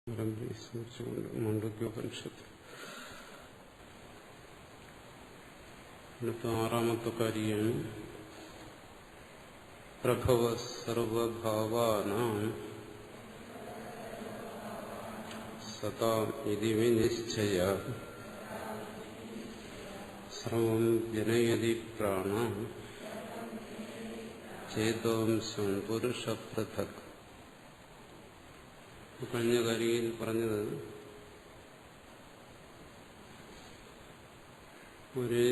മാണ്ഡവ്യോപനിഷത്ത് അടുത്ത ആറാമത്തെ കാര്യമാണ് പ്രഭവ സർവഭാവാനാം സതാം ഇതി വിനിശ്ചയ സർവം ജനയതി പ്രാണ ചേതോംശം പുരുഷ പൃഥക്. കഴിഞ്ഞ കാര്യയിൽ പറഞ്ഞത് ഒരു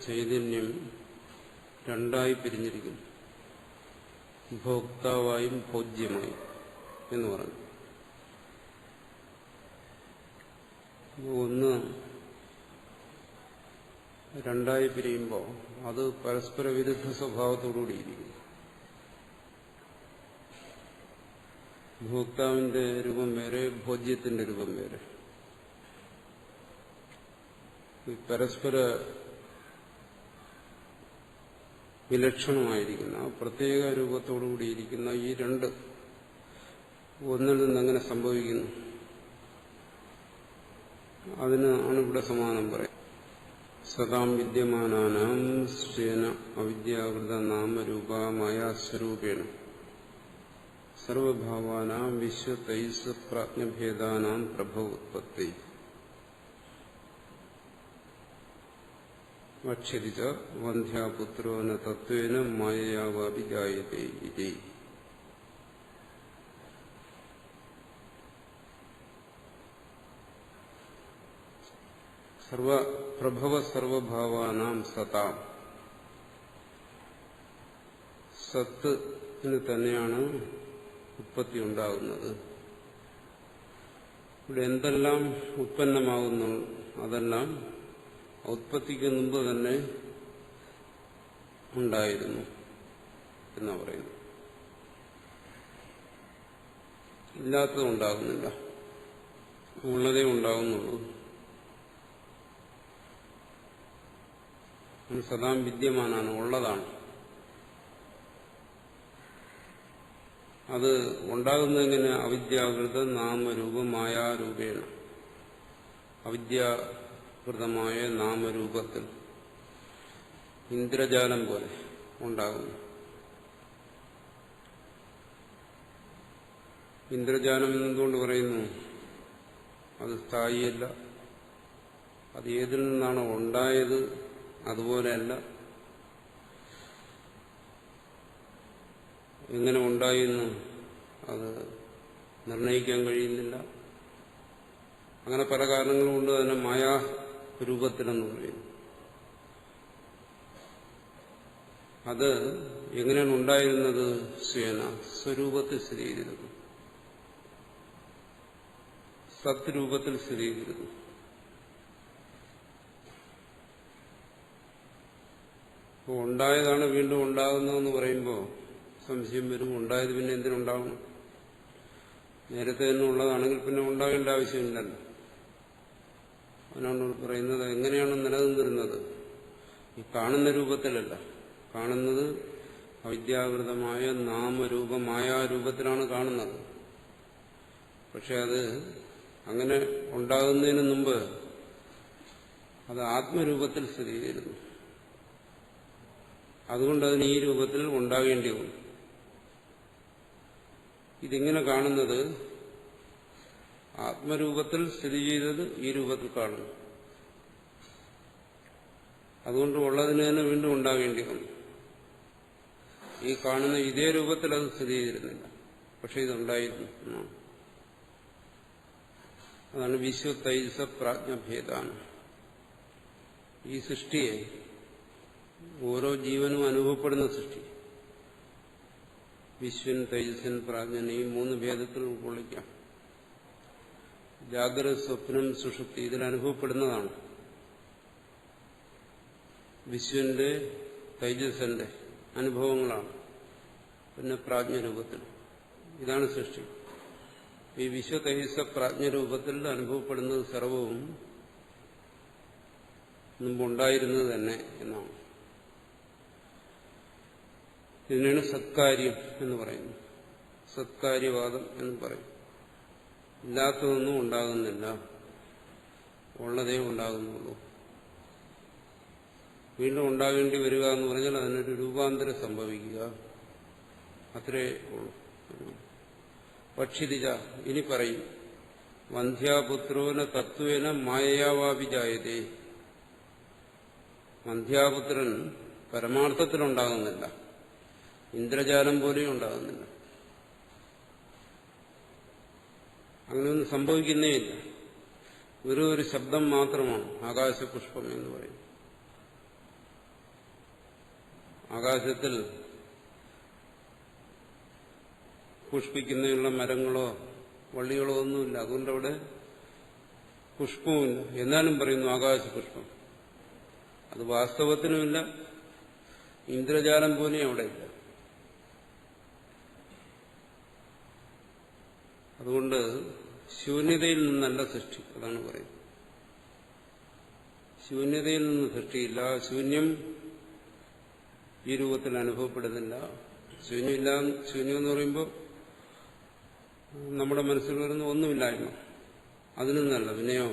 ചൈതന്യം രണ്ടായി പിരിഞ്ഞിരിക്കുന്നു, ഭോക്താവായും ഭോജ്യമായും എന്ന് പറഞ്ഞു. ഒന്ന് രണ്ടായി പിരിയുമ്പോൾ അത് പരസ്പര വിരുദ്ധ സ്വഭാവത്തോടുകൂടിയിരിക്കുന്നു. ഭോക്താവിന്റെ രൂപം വേറെ, ഭോജ്യത്തിന്റെ രൂപം വേറെ. പരസ്പര വിലക്ഷണമായിരിക്കുന്ന പ്രത്യേക രൂപത്തോടുകൂടിയിരിക്കുന്ന ഈ രണ്ട് ഒന്നിൽ നിന്നെങ്ങനെ സംഭവിക്കുന്നു, അതിന് ആണ് ഇവിടെ സമാനം പറയാം. സദാം വിദ്യമാനാനാം സ്വേന അവിദ്യാവൃത നാമരൂപമായ സ്വരൂപേണ സർവഭാവാനാം വിശ്വതൈസ് പ്രാജ്ഞഭേദാനാം പ്രഭവോത്പത്തി വക്ഷ്യതിച്ച വന്ധ്യാപുത്രോ ന തത്വേന മായയാവാപി ജായതേ ഇതി. പ്രഭവ സർവഭാവാനാം സതാം, സത്തിന് തന്നെയാണ് ഉത്പത്തി ഉണ്ടാകുന്നത്. ഇവിടെ എന്തെല്ലാം ഉത്പന്നമാകുന്നു അതെല്ലാം ഉത്പത്തിക്ക് മുമ്പ് തന്നെ ഉണ്ടായിരുന്നു എന്നാ പറയുന്നു. ഇല്ലാത്തത് ഉണ്ടാകുന്നില്ല, ഉള്ളതേ ഉണ്ടാകുന്നുള്ളൂ. സദാം വിദ്യമാനാണ്, ഉള്ളതാണ്. അത് ഉണ്ടാകുന്നതെങ്ങനെ? അവിദ്യാകൃത നാമരൂപ മായാരൂപേണ, അവിദ്യാകൃതമായ നാമരൂപത്തിൽ ഇന്ദ്രജാലം പോലെ ഉണ്ടാകുന്നു. ഇന്ദ്രജാലം എന്തുകൊണ്ട് പറയുന്നു? അത് സ്ഥായിയല്ല. അത് ഏതിൽ നിന്നാണ് ഉണ്ടായത് അതുപോലെയല്ല. എങ്ങനെ ഉണ്ടായിരുന്നു അത് നിർണയിക്കാൻ കഴിയുന്നില്ല. അങ്ങനെ പല കാരണങ്ങളും കൊണ്ട് അതിനെ മായാരൂപത്തിലെന്ന് പറയുന്നു. അത് എങ്ങനെയാണ് ഉണ്ടായിരുന്നത്? സ്വേന, സ്വരൂപത്തിൽ സ്ഥിരീകരിക്കുന്നു, സത്രൂപത്തിൽ സ്ഥിരീകരിക്കുന്നു. അപ്പോൾ ഉണ്ടായതാണ് വീണ്ടും ഉണ്ടാകുന്നതെന്ന് പറയുമ്പോൾ സംശയം വരും. ഉണ്ടായത് പിന്നെ എന്തിനുണ്ടാവണം? നേരത്തെ തന്നെ ഉള്ളതാണെങ്കിൽ പിന്നെ ഉണ്ടാകേണ്ട ആവശ്യമില്ലല്ലോ. അതിനാണ് പറയുന്നത് എങ്ങനെയാണ് നിലനിന്നിരുന്നത്? ഈ കാണുന്ന രൂപത്തിലല്ല, കാണുന്നത് അവിദ്യാകൃതമായ നാമരൂപമായ രൂപത്തിലാണ് കാണുന്നത്. പക്ഷെ അത് അങ്ങനെ ഉണ്ടാകുന്നതിന് മുമ്പ് അത് ആത്മരൂപത്തിൽ സ്ഥിരീകരിക്കുന്നു. അതുകൊണ്ട് അതിന് ഈ രൂപത്തിൽ ഉണ്ടാകേണ്ടി വന്നു. ഇതിങ്ങനെ കാണുന്നത് ആത്മരൂപത്തിൽ സ്ഥിതി ചെയ്തത് ഈ രൂപത്തിൽ കാണുന്നു. അതുകൊണ്ട് ഉള്ളതിന് തന്നെ വീണ്ടും ഉണ്ടാകേണ്ടി വന്നു. ഈ കാണുന്ന ഇതേ രൂപത്തിൽ അത് സ്ഥിതി ചെയ്തിരുന്നില്ല, പക്ഷെ ഇതുണ്ടായിരുന്നു എന്നാണ്. അതാണ് വിശ്വതൈജസ പ്രാജ്ഞഭേദാണ്. ഈ സൃഷ്ടിയെ, ഓരോ ജീവനും അനുഭവപ്പെടുന്ന സൃഷ്ടി, വിശ്വൻ, തൈജസൻ, പ്രാജ്ഞൻ, ഈ മൂന്ന് ഭേദത്തിൽ ഉൾക്കൊള്ളിക്കാം. ജാഗ്രത, സ്വപ്നം, സുഷുപ്തി ഇതിലനുഭവപ്പെടുന്നതാണ്. വിശ്വന്റെ, തൈജസന്റെ അനുഭവങ്ങളാണ്. പിന്നെ പ്രാജ്ഞരൂപത്തിൽ, ഇതാണ് സൃഷ്ടി. ഈ വിശ്വ തൈജസ പ്രാജ്ഞരൂപത്തിൽ അനുഭവപ്പെടുന്നത് സർവവും മുമ്പുണ്ടായിരുന്നത് തന്നെ എന്നാണ്. ഇതിനാണ് സത്കാര്യം എന്ന് പറയുന്നത്. സത്കാര്യവാദം എന്ന് പറയും. ഇല്ലാത്തതൊന്നും ഉണ്ടാകുന്നില്ല, ഉള്ളതേ ഉണ്ടാകുന്നുള്ളൂ. വീണ്ടും ഉണ്ടാകേണ്ടി വരിക എന്ന് പറഞ്ഞാൽ അതിനൊരു രൂപാന്തരം സംഭവിക്കുക, അത്രേ ഉള്ളൂ. പക്ഷിതിജ ഇനി പറയും, വന്ധ്യാപുത്രോന തത്വേന മായയാവാഭിജായതേ. വന്ധ്യാപുത്രൻ പരമാർത്ഥത്തിലുണ്ടാകുന്നില്ല, ഇന്ദ്രജാലം പോലെയും ഉണ്ടാകുന്നില്ല. അങ്ങനെയൊന്നും സംഭവിക്കുന്നേയില്ല. ഒരു ശബ്ദം മാത്രമാണ് ആകാശപുഷ്പം എന്ന് പറയും. ആകാശത്തിൽ പുഷ്പിക്കുന്നതിനുള്ള മരങ്ങളോ വള്ളികളോ ഒന്നുമില്ല. അതുകൊണ്ടവിടെ പുഷ്പവുമില്ല. എന്നാലും പറയുന്നു ആകാശപുഷ്പം. അത് വാസ്തവത്തിനുമില്ല, ഇന്ദ്രജാലം പോലെയും അവിടെ ഇല്ല. അതുകൊണ്ട് ശൂന്യതയിൽ നിന്നല്ല സൃഷ്ടി, അതാണ് പറയുന്നത്. ശൂന്യതയിൽ നിന്ന് സൃഷ്ടിയില്ല. ശൂന്യം ഈ രൂപത്തിൽ അനുഭവപ്പെടുന്നില്ല. ശൂന്യമില്ല, ശൂന്യം എന്ന് പറയുമ്പോൾ നമ്മുടെ മനസ്സിൽ വരുന്ന ഒന്നുമില്ലായ്മ, അതിൽ നിന്നല്ല. പിന്നെയോ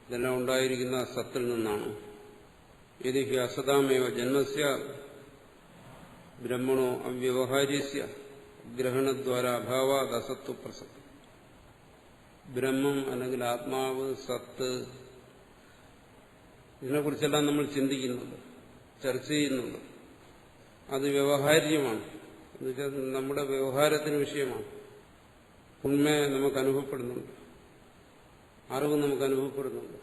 ഇതെല്ലാം ഉണ്ടായിരിക്കുന്ന സത്തിൽ നിന്നാണ്. യദി ഹി അസതാമേവ ജന്മസ്യ ബ്രഹ്മണോ അവ്യവഹാര്യസ്യ ഗ്രഹണദ്വാര അഭാവാത് അസത്വ പ്രസക്തി. ബ്രഹ്മം അല്ലെങ്കിൽ ആത്മാവ്, സത്ത്, ഇതിനെക്കുറിച്ചെല്ലാം നമ്മൾ ചിന്തിക്കുന്നുണ്ട്, ചർച്ച ചെയ്യുന്നുണ്ട്. അത് വ്യവഹാര്യമാണ്, എന്നുവെച്ചാൽ നമ്മുടെ വ്യവഹാരത്തിന് വിഷയമാണ്. ഉണ്മയെ നമുക്ക് അനുഭവപ്പെടുന്നുണ്ട്, അറിവ് നമുക്ക് അനുഭവപ്പെടുന്നുണ്ട്,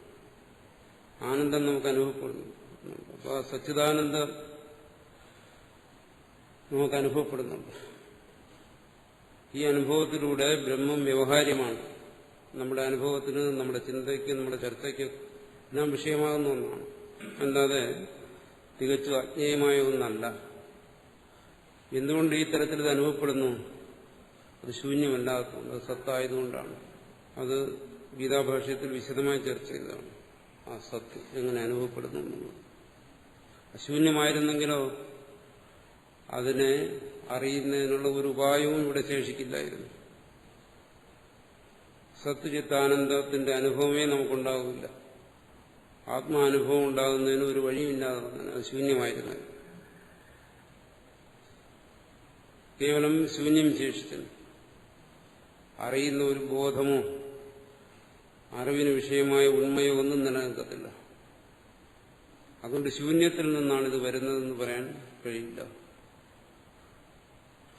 ആനന്ദം നമുക്ക് അനുഭവപ്പെടുന്നുണ്ട്. അപ്പോൾ ആ സച്ചിദാനന്ദം നമുക്ക് അനുഭവപ്പെടുന്നുണ്ട്. ഈ അനുഭവത്തിലൂടെ ബ്രഹ്മം വ്യവഹാര്യമാണ്. നമ്മുടെ അനുഭവത്തിന്, നമ്മുടെ ചിന്തയ്ക്ക്, നമ്മുടെ ചർച്ചയ്ക്ക് എല്ലാം വിഷയമാകുന്ന ഒന്നാണ്. അല്ലാതെ തികച്ചും അജ്ഞേയമായ ഒന്നല്ല. എന്തുകൊണ്ട് ഈ തരത്തിൽ ഇത് അനുഭവപ്പെടുന്നു? അത് ശൂന്യമല്ലാത്തതുകൊണ്ട്, അത് സത്തായതുകൊണ്ടാണ്. അത് ഗീതാഭാഷ്യത്തിൽ വിശദമായി ചർച്ച ചെയ്തതാണ്. ആ സത്ത് എങ്ങനെ അനുഭവപ്പെടുന്നു എന്നുള്ളത്. അശൂന്യമായിരുന്നെങ്കിലോ അതിനെ അറിയുന്നതിനുള്ള ഒരു ഉപായവും ഇവിടെ ശേഷിക്കില്ലായിരുന്നു. സത്വചിത്താനന്ദത്തിന്റെ അനുഭവമേ നമുക്കുണ്ടാകില്ല. ആത്മാനുഭവം ഉണ്ടാകുന്നതിന് ഒരു വഴിയില്ലാതെ വന്നാൽ അത് ശൂന്യമായിരുന്നത്. കേവലം ശൂന്യം ശേഷിച്ചു. അറിയുന്ന ഒരു ബോധമോ അറിവിന് വിഷയമായ ഉണ്മയോ ഒന്നും നിലനിൽക്കത്തില്ല. അതുകൊണ്ട് ശൂന്യത്തിൽ നിന്നാണിത് വരുന്നതെന്ന് പറയാൻ കഴിയില്ല.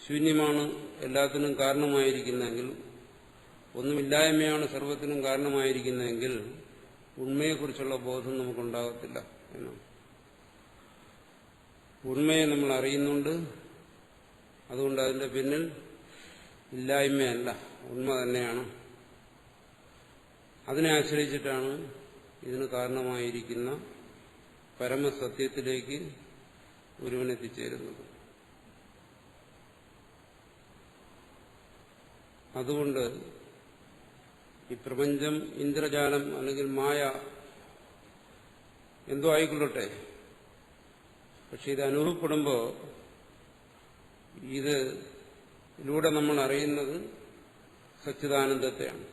ശൂന്യമാണ് എല്ലാത്തിനും കാരണമായിരിക്കുന്നതെങ്കിൽ, ഒന്നുമില്ലായ്മയാണ് സർവത്തിനും കാരണമായിരിക്കുന്നതെങ്കിൽ ഉണ്മയെക്കുറിച്ചുള്ള ബോധം നമുക്കുണ്ടാകത്തില്ല എന്നാണ്. ഉണ്മയെ നമ്മൾ അറിയുന്നുണ്ട്, അതുകൊണ്ട് അതിന്റെ പിന്നിൽ ഇല്ലായ്മയല്ല, ഉണ്മ തന്നെയാണ്. അതിനെ ആശ്രയിച്ചിട്ടാണ് ഇതിന് കാരണമായിരിക്കുന്ന പരമസത്യത്തിലേക്ക് ഒരുവൻ എത്തിച്ചേരുന്നത്. അതുകൊണ്ട് ഈ പ്രപഞ്ചം, ഇന്ദ്രജാലം അല്ലെങ്കിൽ മായ എന്തോ ആയിക്കൊള്ളട്ടെ, പക്ഷെ ഇത് അനുഭവപ്പെടുമ്പോൾ ഇതിലൂടെ നമ്മൾ അറിയുന്നത് സച്ചിദാനന്ദത്തെയാണ്.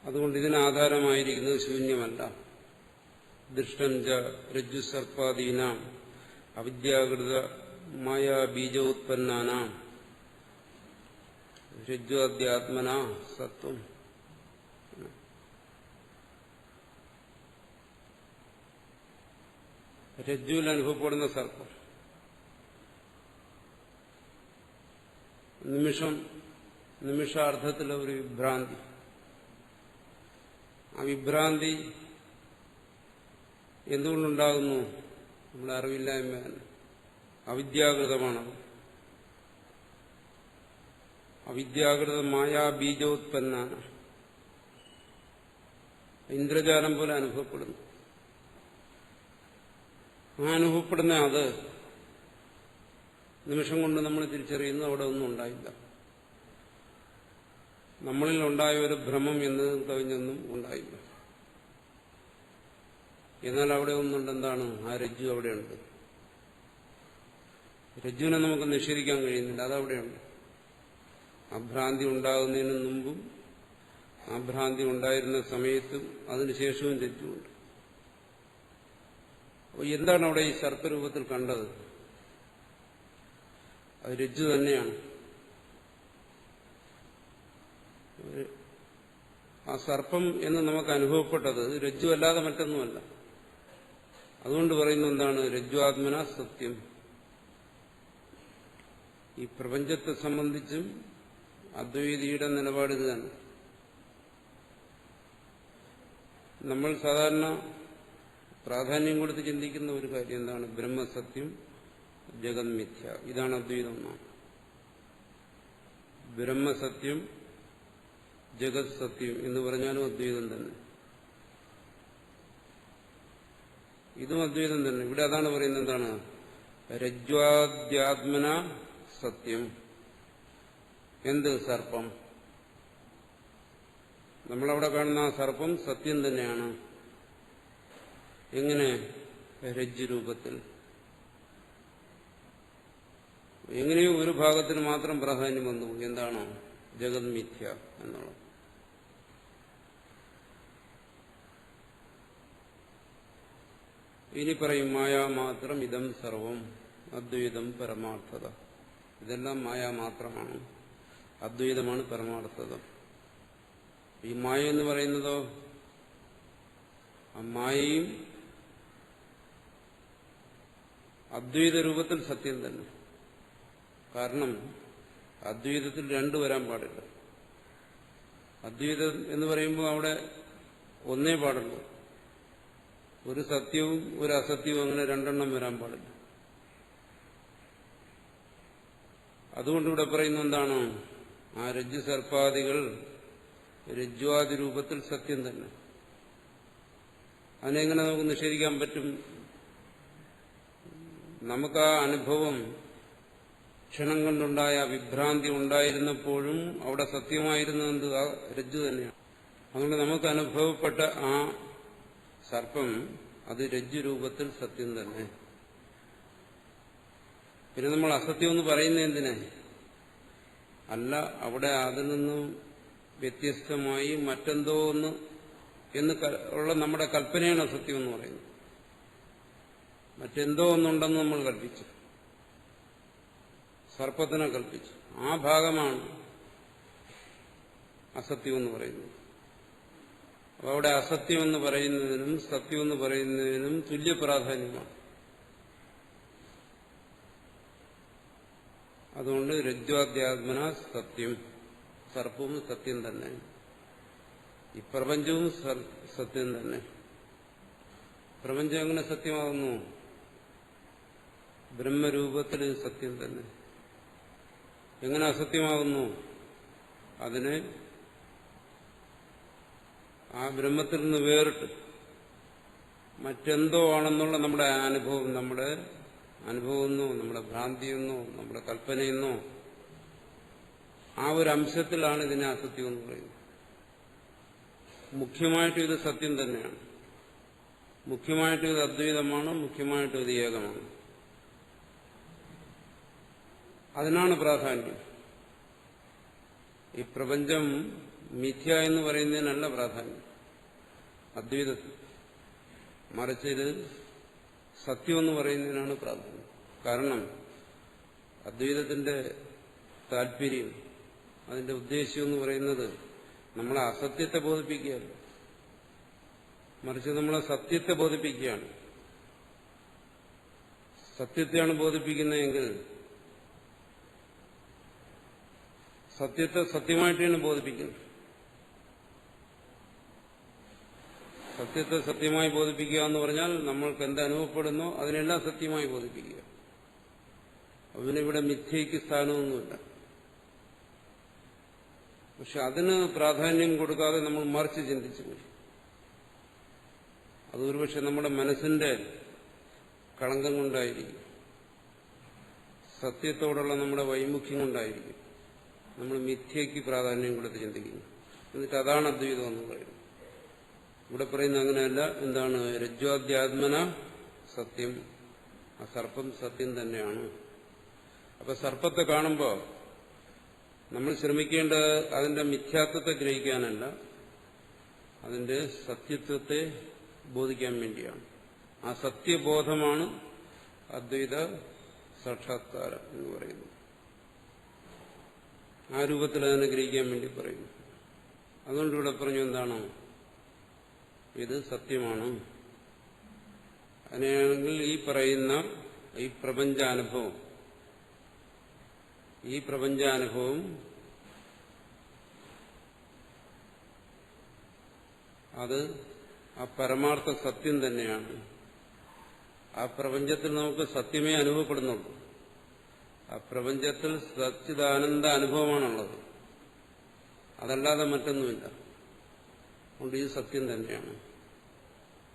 അതുകൊണ്ട് ഇതിനാധാരമായിരിക്കുന്നത് ശൂന്യമല്ല. ദൃഷ്ടഞ്ച രജ്ജുസർപ്പാദീനാം അവിദ്യാകൃത മായാബീജോത്പന്നാനാം രജ്ജു അധ്യാത്മന സത്വം. രജ്ജുവിൽ അനുഭവപ്പെടുന്ന സർപ്പം നിമിഷാർത്ഥത്തിലെ ഒരു വിഭ്രാന്തി. ആ വിഭ്രാന്തി എന്തുകൊണ്ടുണ്ടാകുന്നു? നമ്മുടെ അറിവില്ലായ്മയാണ്, അവിദ്യാകൃതമാണത്. അവിദ്യാകൃതമായ ബീജോത്പന്നാണ്. ഇന്ദ്രജാലം പോലെ അനുഭവപ്പെടുന്നു. ആ അനുഭവപ്പെടുന്ന അത് നിമിഷം കൊണ്ട് നമ്മൾ തിരിച്ചറിയുന്നു, അവിടെ ഒന്നും ഉണ്ടായില്ല. നമ്മളിൽ ഉണ്ടായ ഒരു ഭ്രമം എന്നതും കവിഞ്ഞൊന്നും ഉണ്ടായില്ല. എന്നാൽ അവിടെ ഒന്നുണ്ട്. എന്താണ്? ആ രജ്ജു അവിടെയുണ്ട്. രജ്ജുവിനെ നമുക്ക് നിഷേധിക്കാൻ കഴിയുന്നില്ല, അതവിടെയുണ്ട്. ആ ഭ്രാന്തി ഉണ്ടാകുന്നതിന് മുമ്പും ആ ഭ്രാന്തി ഉണ്ടായിരുന്ന സമയത്തും അതിനുശേഷവും രജ്ജുണ്ട്. എന്താണ് അവിടെ ഈ സർപ്പരൂപത്തിൽ കണ്ടത്? അത് രജ്ജു തന്നെയാണ്. ആ സർപ്പം എന്ന് നമുക്ക് അനുഭവപ്പെട്ടത് രജ്ജു അല്ലാതെ മറ്റൊന്നുമല്ല. അതുകൊണ്ട് പറയുന്ന എന്താണ്? രജ്ജുആത്മന സത്യം. ഈ പ്രപഞ്ചത്തെ സംബന്ധിച്ചും അദ്വൈതിയുടെ നിലപാട് ഇത് തന്നെ. നമ്മൾ സാധാരണ പ്രാധാന്യം കൊടുത്ത് ചിന്തിക്കുന്ന ഒരു കാര്യം എന്താണ്? ബ്രഹ്മസത്യം, ജഗത് മിഥ്യ. ഇതാണ് അദ്വൈതം എന്നാണ്. ബ്രഹ്മസത്യം, ജഗത് സത്യം എന്ന് പറഞ്ഞാലും അദ്വൈതം തന്നെ. ഇതും അദ്വൈതം തന്നെ. ഇവിടെ അതാണ് പറയുന്നത്. എന്താണ്? രജ്വാദ്യാത്മന സത്യം. എന്ത്? സർപ്പം. നമ്മളവിടെ കാണുന്ന ആ സർപ്പം സത്യം തന്നെയാണ്. എങ്ങനെ? രജ്ജു രൂപത്തിൽ. എങ്ങനെയോ ഒരു ഭാഗത്തിന് മാത്രം പ്രാധാന്യം വന്നു. എന്താണ്? ജഗത് മിഥ്യ എന്നുള്ളത്. ഇനി പറയും മായാമാത്രം ഇതം സർവം അദ്വൈതം പരമാർത്ഥത. ഇതെല്ലാം മായാമാത്രമാണ്, അദ്വൈതമാണ് പരമാർത്ഥത. ഈ മായ എന്ന് പറയുന്നതോ, ആ മായയും അദ്വൈത രൂപത്തിൽ സത്യം തന്നെ. കാരണം അദ്വൈതത്തിൽ രണ്ടു വരാൻ പാടില്ല. അദ്വൈതം എന്ന് പറയുമ്പോൾ അവിടെ ഒന്നേ പാടുള്ളൂ. ഒരു സത്യവും ഒരു അസത്യവും അങ്ങനെ രണ്ടെണ്ണം വരാൻ പാടില്ല. അതുകൊണ്ട് ഇവിടെ പറയുന്ന എന്താണ്? ആ രജ്ജു സർപ്പാദികൾ രജ്ജ്വാദി രൂപത്തിൽ സത്യം തന്നെ. അതിനെങ്ങനെ നമുക്ക് നിഷേധിക്കാൻ പറ്റും? നമുക്ക് ആ അനുഭവം ക്ഷണം കൊണ്ടുണ്ടായ വിഭ്രാന്തി ഉണ്ടായിരുന്നപ്പോഴും അവിടെ സത്യമായിരുന്നത് ആ രജ്ജു തന്നെയാണ്. അതുകൊണ്ട് നമുക്ക് അനുഭവപ്പെട്ട ആ സർപ്പം അത് രജ്ജു രൂപത്തിൽ സത്യം തന്നെ. പിന്നെ നമ്മൾ അസത്യം എന്ന് പറയുന്നത് എന്തിനെ? അല്ല, അവിടെ അതിൽ നിന്നും വ്യത്യസ്തമായി മറ്റെന്തോ ഒന്ന് എന്ന് ഉള്ള നമ്മുടെ കൽപ്പനയാണ് അസത്യം എന്ന് പറയുന്നത്. മറ്റെന്തോ ഒന്നുണ്ടെന്ന് നമ്മൾ കൽപ്പിച്ചു, സർപ്പത്തിനെ കൽപ്പിച്ചു. ആ ഭാഗമാണ് അസത്യം എന്ന് പറയുന്നത്. അപ്പോൾ അവിടെ അസത്യം എന്ന് പറയുന്നതിനും സത്യം എന്ന് പറയുന്നതിനും തുല്യ പ്രാധാന്യമാണ്. അതുകൊണ്ട് രജ്ജ്വാദ്യാത്മന സത്യം, സർപ്പവും സത്യം തന്നെ, ഈ പ്രപഞ്ചവും സത്യം തന്നെ. പ്രപഞ്ചം എങ്ങനെ സത്യമാകുന്നു? ബ്രഹ്മരൂപത്തിൽ സത്യം തന്നെ. എങ്ങനെ അസത്യമാകുന്നു? അതിനെ ആ ബ്രഹ്മത്തിൽ നിന്ന് വേറിട്ട് മറ്റെന്തോ ആണെന്നുള്ള നമ്മുടെ അനുഭവം, നമ്മുടെ അനുഭവമെന്നോ നമ്മുടെ ഭ്രാന്തിയെന്നോ നമ്മുടെ കൽപ്പനയെന്നോ ആ ഒരു അംശത്തിലാണ് ഇതിനെ അസത്യം എന്ന് പറയുന്നത്. മുഖ്യമായിട്ടും ഇത് സത്യം തന്നെയാണ്. മുഖ്യമായിട്ടും ഇത് അദ്വൈതമാണ്. മുഖ്യമായിട്ടും ഇത് ഏകമാണ്. അതിനാണ് പ്രാധാന്യം. ഈ പ്രപഞ്ചം മിഥ്യ എന്ന് പറയുന്നതിനല്ല പ്രാധാന്യം അദ്വൈതത്തിൽ, മറിച്ച് ഇത് സത്യമെന്ന് പറയുന്നതിനാണ് പ്രാധാന്യം. കാരണം അദ്വൈതത്തിന്റെ താല്പര്യം, അതിന്റെ ഉദ്ദേശ്യം എന്ന് പറയുന്നത് നമ്മളെ അസത്യത്തെ ബോധിപ്പിക്കുകയല്ല, മറിച്ച് നമ്മളെ സത്യത്തെ ബോധിപ്പിക്കുകയാണ്. സത്യത്തെയാണ് ബോധിപ്പിക്കുന്നതെങ്കിൽ സത്യത്തെ സത്യമായിട്ടാണ് ബോധിപ്പിക്കുന്നത്. സത്യത്തെ സത്യമായി ബോധിപ്പിക്കുക എന്ന് പറഞ്ഞാൽ നമ്മൾക്ക് എന്ത് അനുഭവപ്പെടുന്നോ അതിനെല്ലാം സത്യമായി ബോധിപ്പിക്കുക. അതിനിവിടെ മിഥ്യയ്ക്ക് സ്ഥാനമൊന്നുമില്ല. പക്ഷെ അതിന് പ്രാധാന്യം കൊടുക്കാതെ നമ്മൾ മറിച്ച് ചിന്തിച്ചു പോയി. അതൊരുപക്ഷെ നമ്മുടെ മനസ്സിന്റെ കളങ്കം കൊണ്ടായിരിക്കും, സത്യത്തോടുള്ള നമ്മുടെ വൈമുഖ്യം കൊണ്ടായിരിക്കും നമ്മൾ മിഥ്യയ്ക്ക് പ്രാധാന്യം കൊടുത്ത് ചിന്തിക്കുന്നു. എന്നിട്ട് അതാണ് അദ്വൈതം എന്ന് പറയുന്നത്. ഇവിടെ പറയുന്ന അങ്ങനെയല്ല. എന്താണ്? രജ്ജ്വാദ്യാത്മന സത്യം, ആ സർപ്പം സത്യം തന്നെയാണ്. അപ്പൊ സർപ്പത്തെ കാണുമ്പോൾ നമ്മൾ ശ്രമിക്കേണ്ടത് അതിന്റെ മിഥ്യാത്വത്തെ ഗ്രഹിക്കാനല്ല, അതിന്റെ സത്യത്വത്തെ ബോധിക്കാൻ വേണ്ടിയാണ്. ആ സത്യബോധമാണ് അദ്വൈത സാക്ഷാത്കാരം എന്ന് പറയുന്നത്. ആ രൂപത്തിൽ അതിനെ ഗ്രഹിക്കാൻ വേണ്ടി പറയുന്നു. അതുകൊണ്ട് ഇവിടെ പറഞ്ഞു എന്താണ്, ഇത് സത്യമാണ്. അങ്ങനെയാണെങ്കിൽ ഈ പറയുന്ന ഈ പ്രപഞ്ചാനുഭവം അത് ആ പരമാർത്ഥ സത്യം തന്നെയാണ്. ആ പ്രപഞ്ചത്തിൽ നമുക്ക് സത്യമേ അനുഭവപ്പെടുന്നുള്ളൂ. ആ പ്രപഞ്ചത്തിൽ സച്ചിദാനന്ദ അനുഭവമാണുള്ളത്, അതല്ലാതെ മറ്റൊന്നുമില്ല. അതുകൊണ്ട് ഇത് സത്യം തന്നെയാണ്,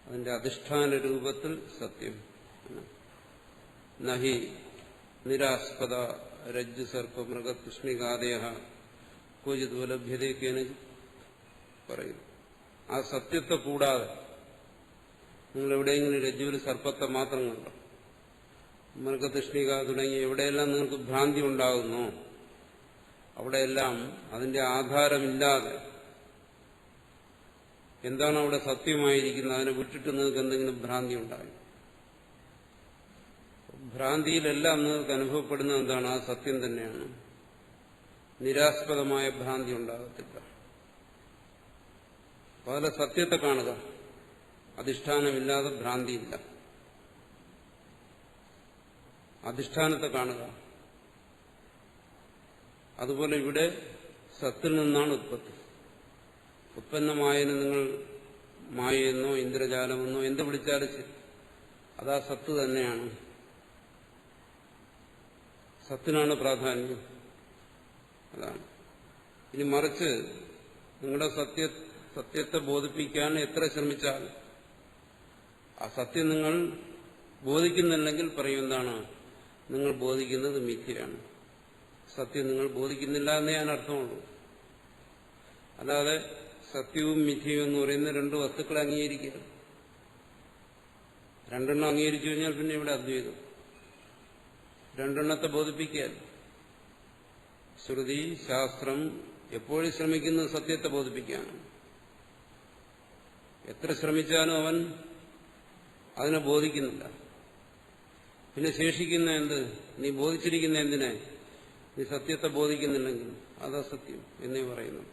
അതിന്റെ അധിഷ്ഠാന രൂപത്തിൽ സത്യം. നഹി നിരാസ്പദ രജ്ജു സർപ്പ മൃഗതൃഷ്ണികാദയ ക്വചിത് ഉപലഭ്യതയൊക്കെയാണ് പറയുന്നു. ആ സത്യത്തെ കൂടാതെ നിങ്ങൾ എവിടെയെങ്കിലും രജ്ജുവിൽ സർപ്പത്തെ മാത്രം കണ്ടോ, മൃഗതൃഷ്ണിക തുടങ്ങി എവിടെയെല്ലാം നിങ്ങൾക്ക് ഭ്രാന്തി ഉണ്ടാകുന്നു, അവിടെയെല്ലാം അതിന്റെ ആധാരമില്ലാതെ എന്താണ് അവിടെ സത്യമായിരിക്കുന്നത് അതിനെ വിട്ടിട്ട് നിങ്ങൾക്ക് എന്തെങ്കിലും ഭ്രാന്തി ഉണ്ടാകും. ഭ്രാന്തിയിലെല്ലാം നിങ്ങൾക്ക് അനുഭവപ്പെടുന്നത് എന്താണ്, ആ സത്യം തന്നെയാണ്. നിരാസ്പദമായ ഭ്രാന്തി ഉണ്ടാകത്തില്ല. അപ്പൊ അതിലെ സത്യത്തെ കാണുക, അധിഷ്ഠാനമില്ലാതെ ഭ്രാന്തിയില്ല. അധിഷ്ഠാനത്തെ കാണുക. അതുപോലെ ഇവിടെ സത്തിൽ നിന്നാണ് ഉത്പത്തി. ഉത്പന്നമായതിന് നിങ്ങൾ മായയെന്നോ ഇന്ദ്രജാലമെന്നോ എന്ത് വിളിച്ചാലും ശരി, അതാ സത്ത് തന്നെയാണ്. സത്തിനാണ് പ്രാധാന്യം. അതാണ്. ഇനി മറിച്ച് നിങ്ങളുടെ സത്യത്തെ ബോധിപ്പിക്കാൻ എത്ര ശ്രമിച്ചാലും ആ സത്യം നിങ്ങൾ ബോധിക്കുന്നില്ലെങ്കിൽ പറയും എന്താണ്, നിങ്ങൾ ബോധിക്കുന്നത് മിഥ്യയാണ്. സത്യം നിങ്ങൾ ബോധിക്കുന്നില്ല എന്നേ ഞാൻ അർത്ഥമുള്ളൂ. അല്ലാതെ സത്യവും മിഥ്യയും എന്ന് പറയുന്ന രണ്ട് വസ്തുക്കളെ അംഗീകരിക്കുക. രണ്ടെണ്ണം അംഗീകരിച്ചു കഴിഞ്ഞാൽ പിന്നെ ഇവിടെ അദ്വൈതം. രണ്ടെണ്ണത്തെ ബോധിപ്പിക്കാൻ ശ്രുതി ശാസ്ത്രം എപ്പോഴും ശ്രമിക്കുന്നത് സത്യത്തെ ബോധിപ്പിക്കാനാണ്. എത്ര ശ്രമിച്ചാലും അവൻ അതിനെ ബോധിക്കുന്നില്ല. പിന്നെ ശേഷിക്കുന്ന എന്ത്, നീ ബോധിച്ചിരിക്കുന്ന എന്തിനെ, നീ സത്യത്തെ ബോധിക്കുന്നില്ലെങ്കിൽ അതാ സത്യം എന്നേ പറയുന്നു.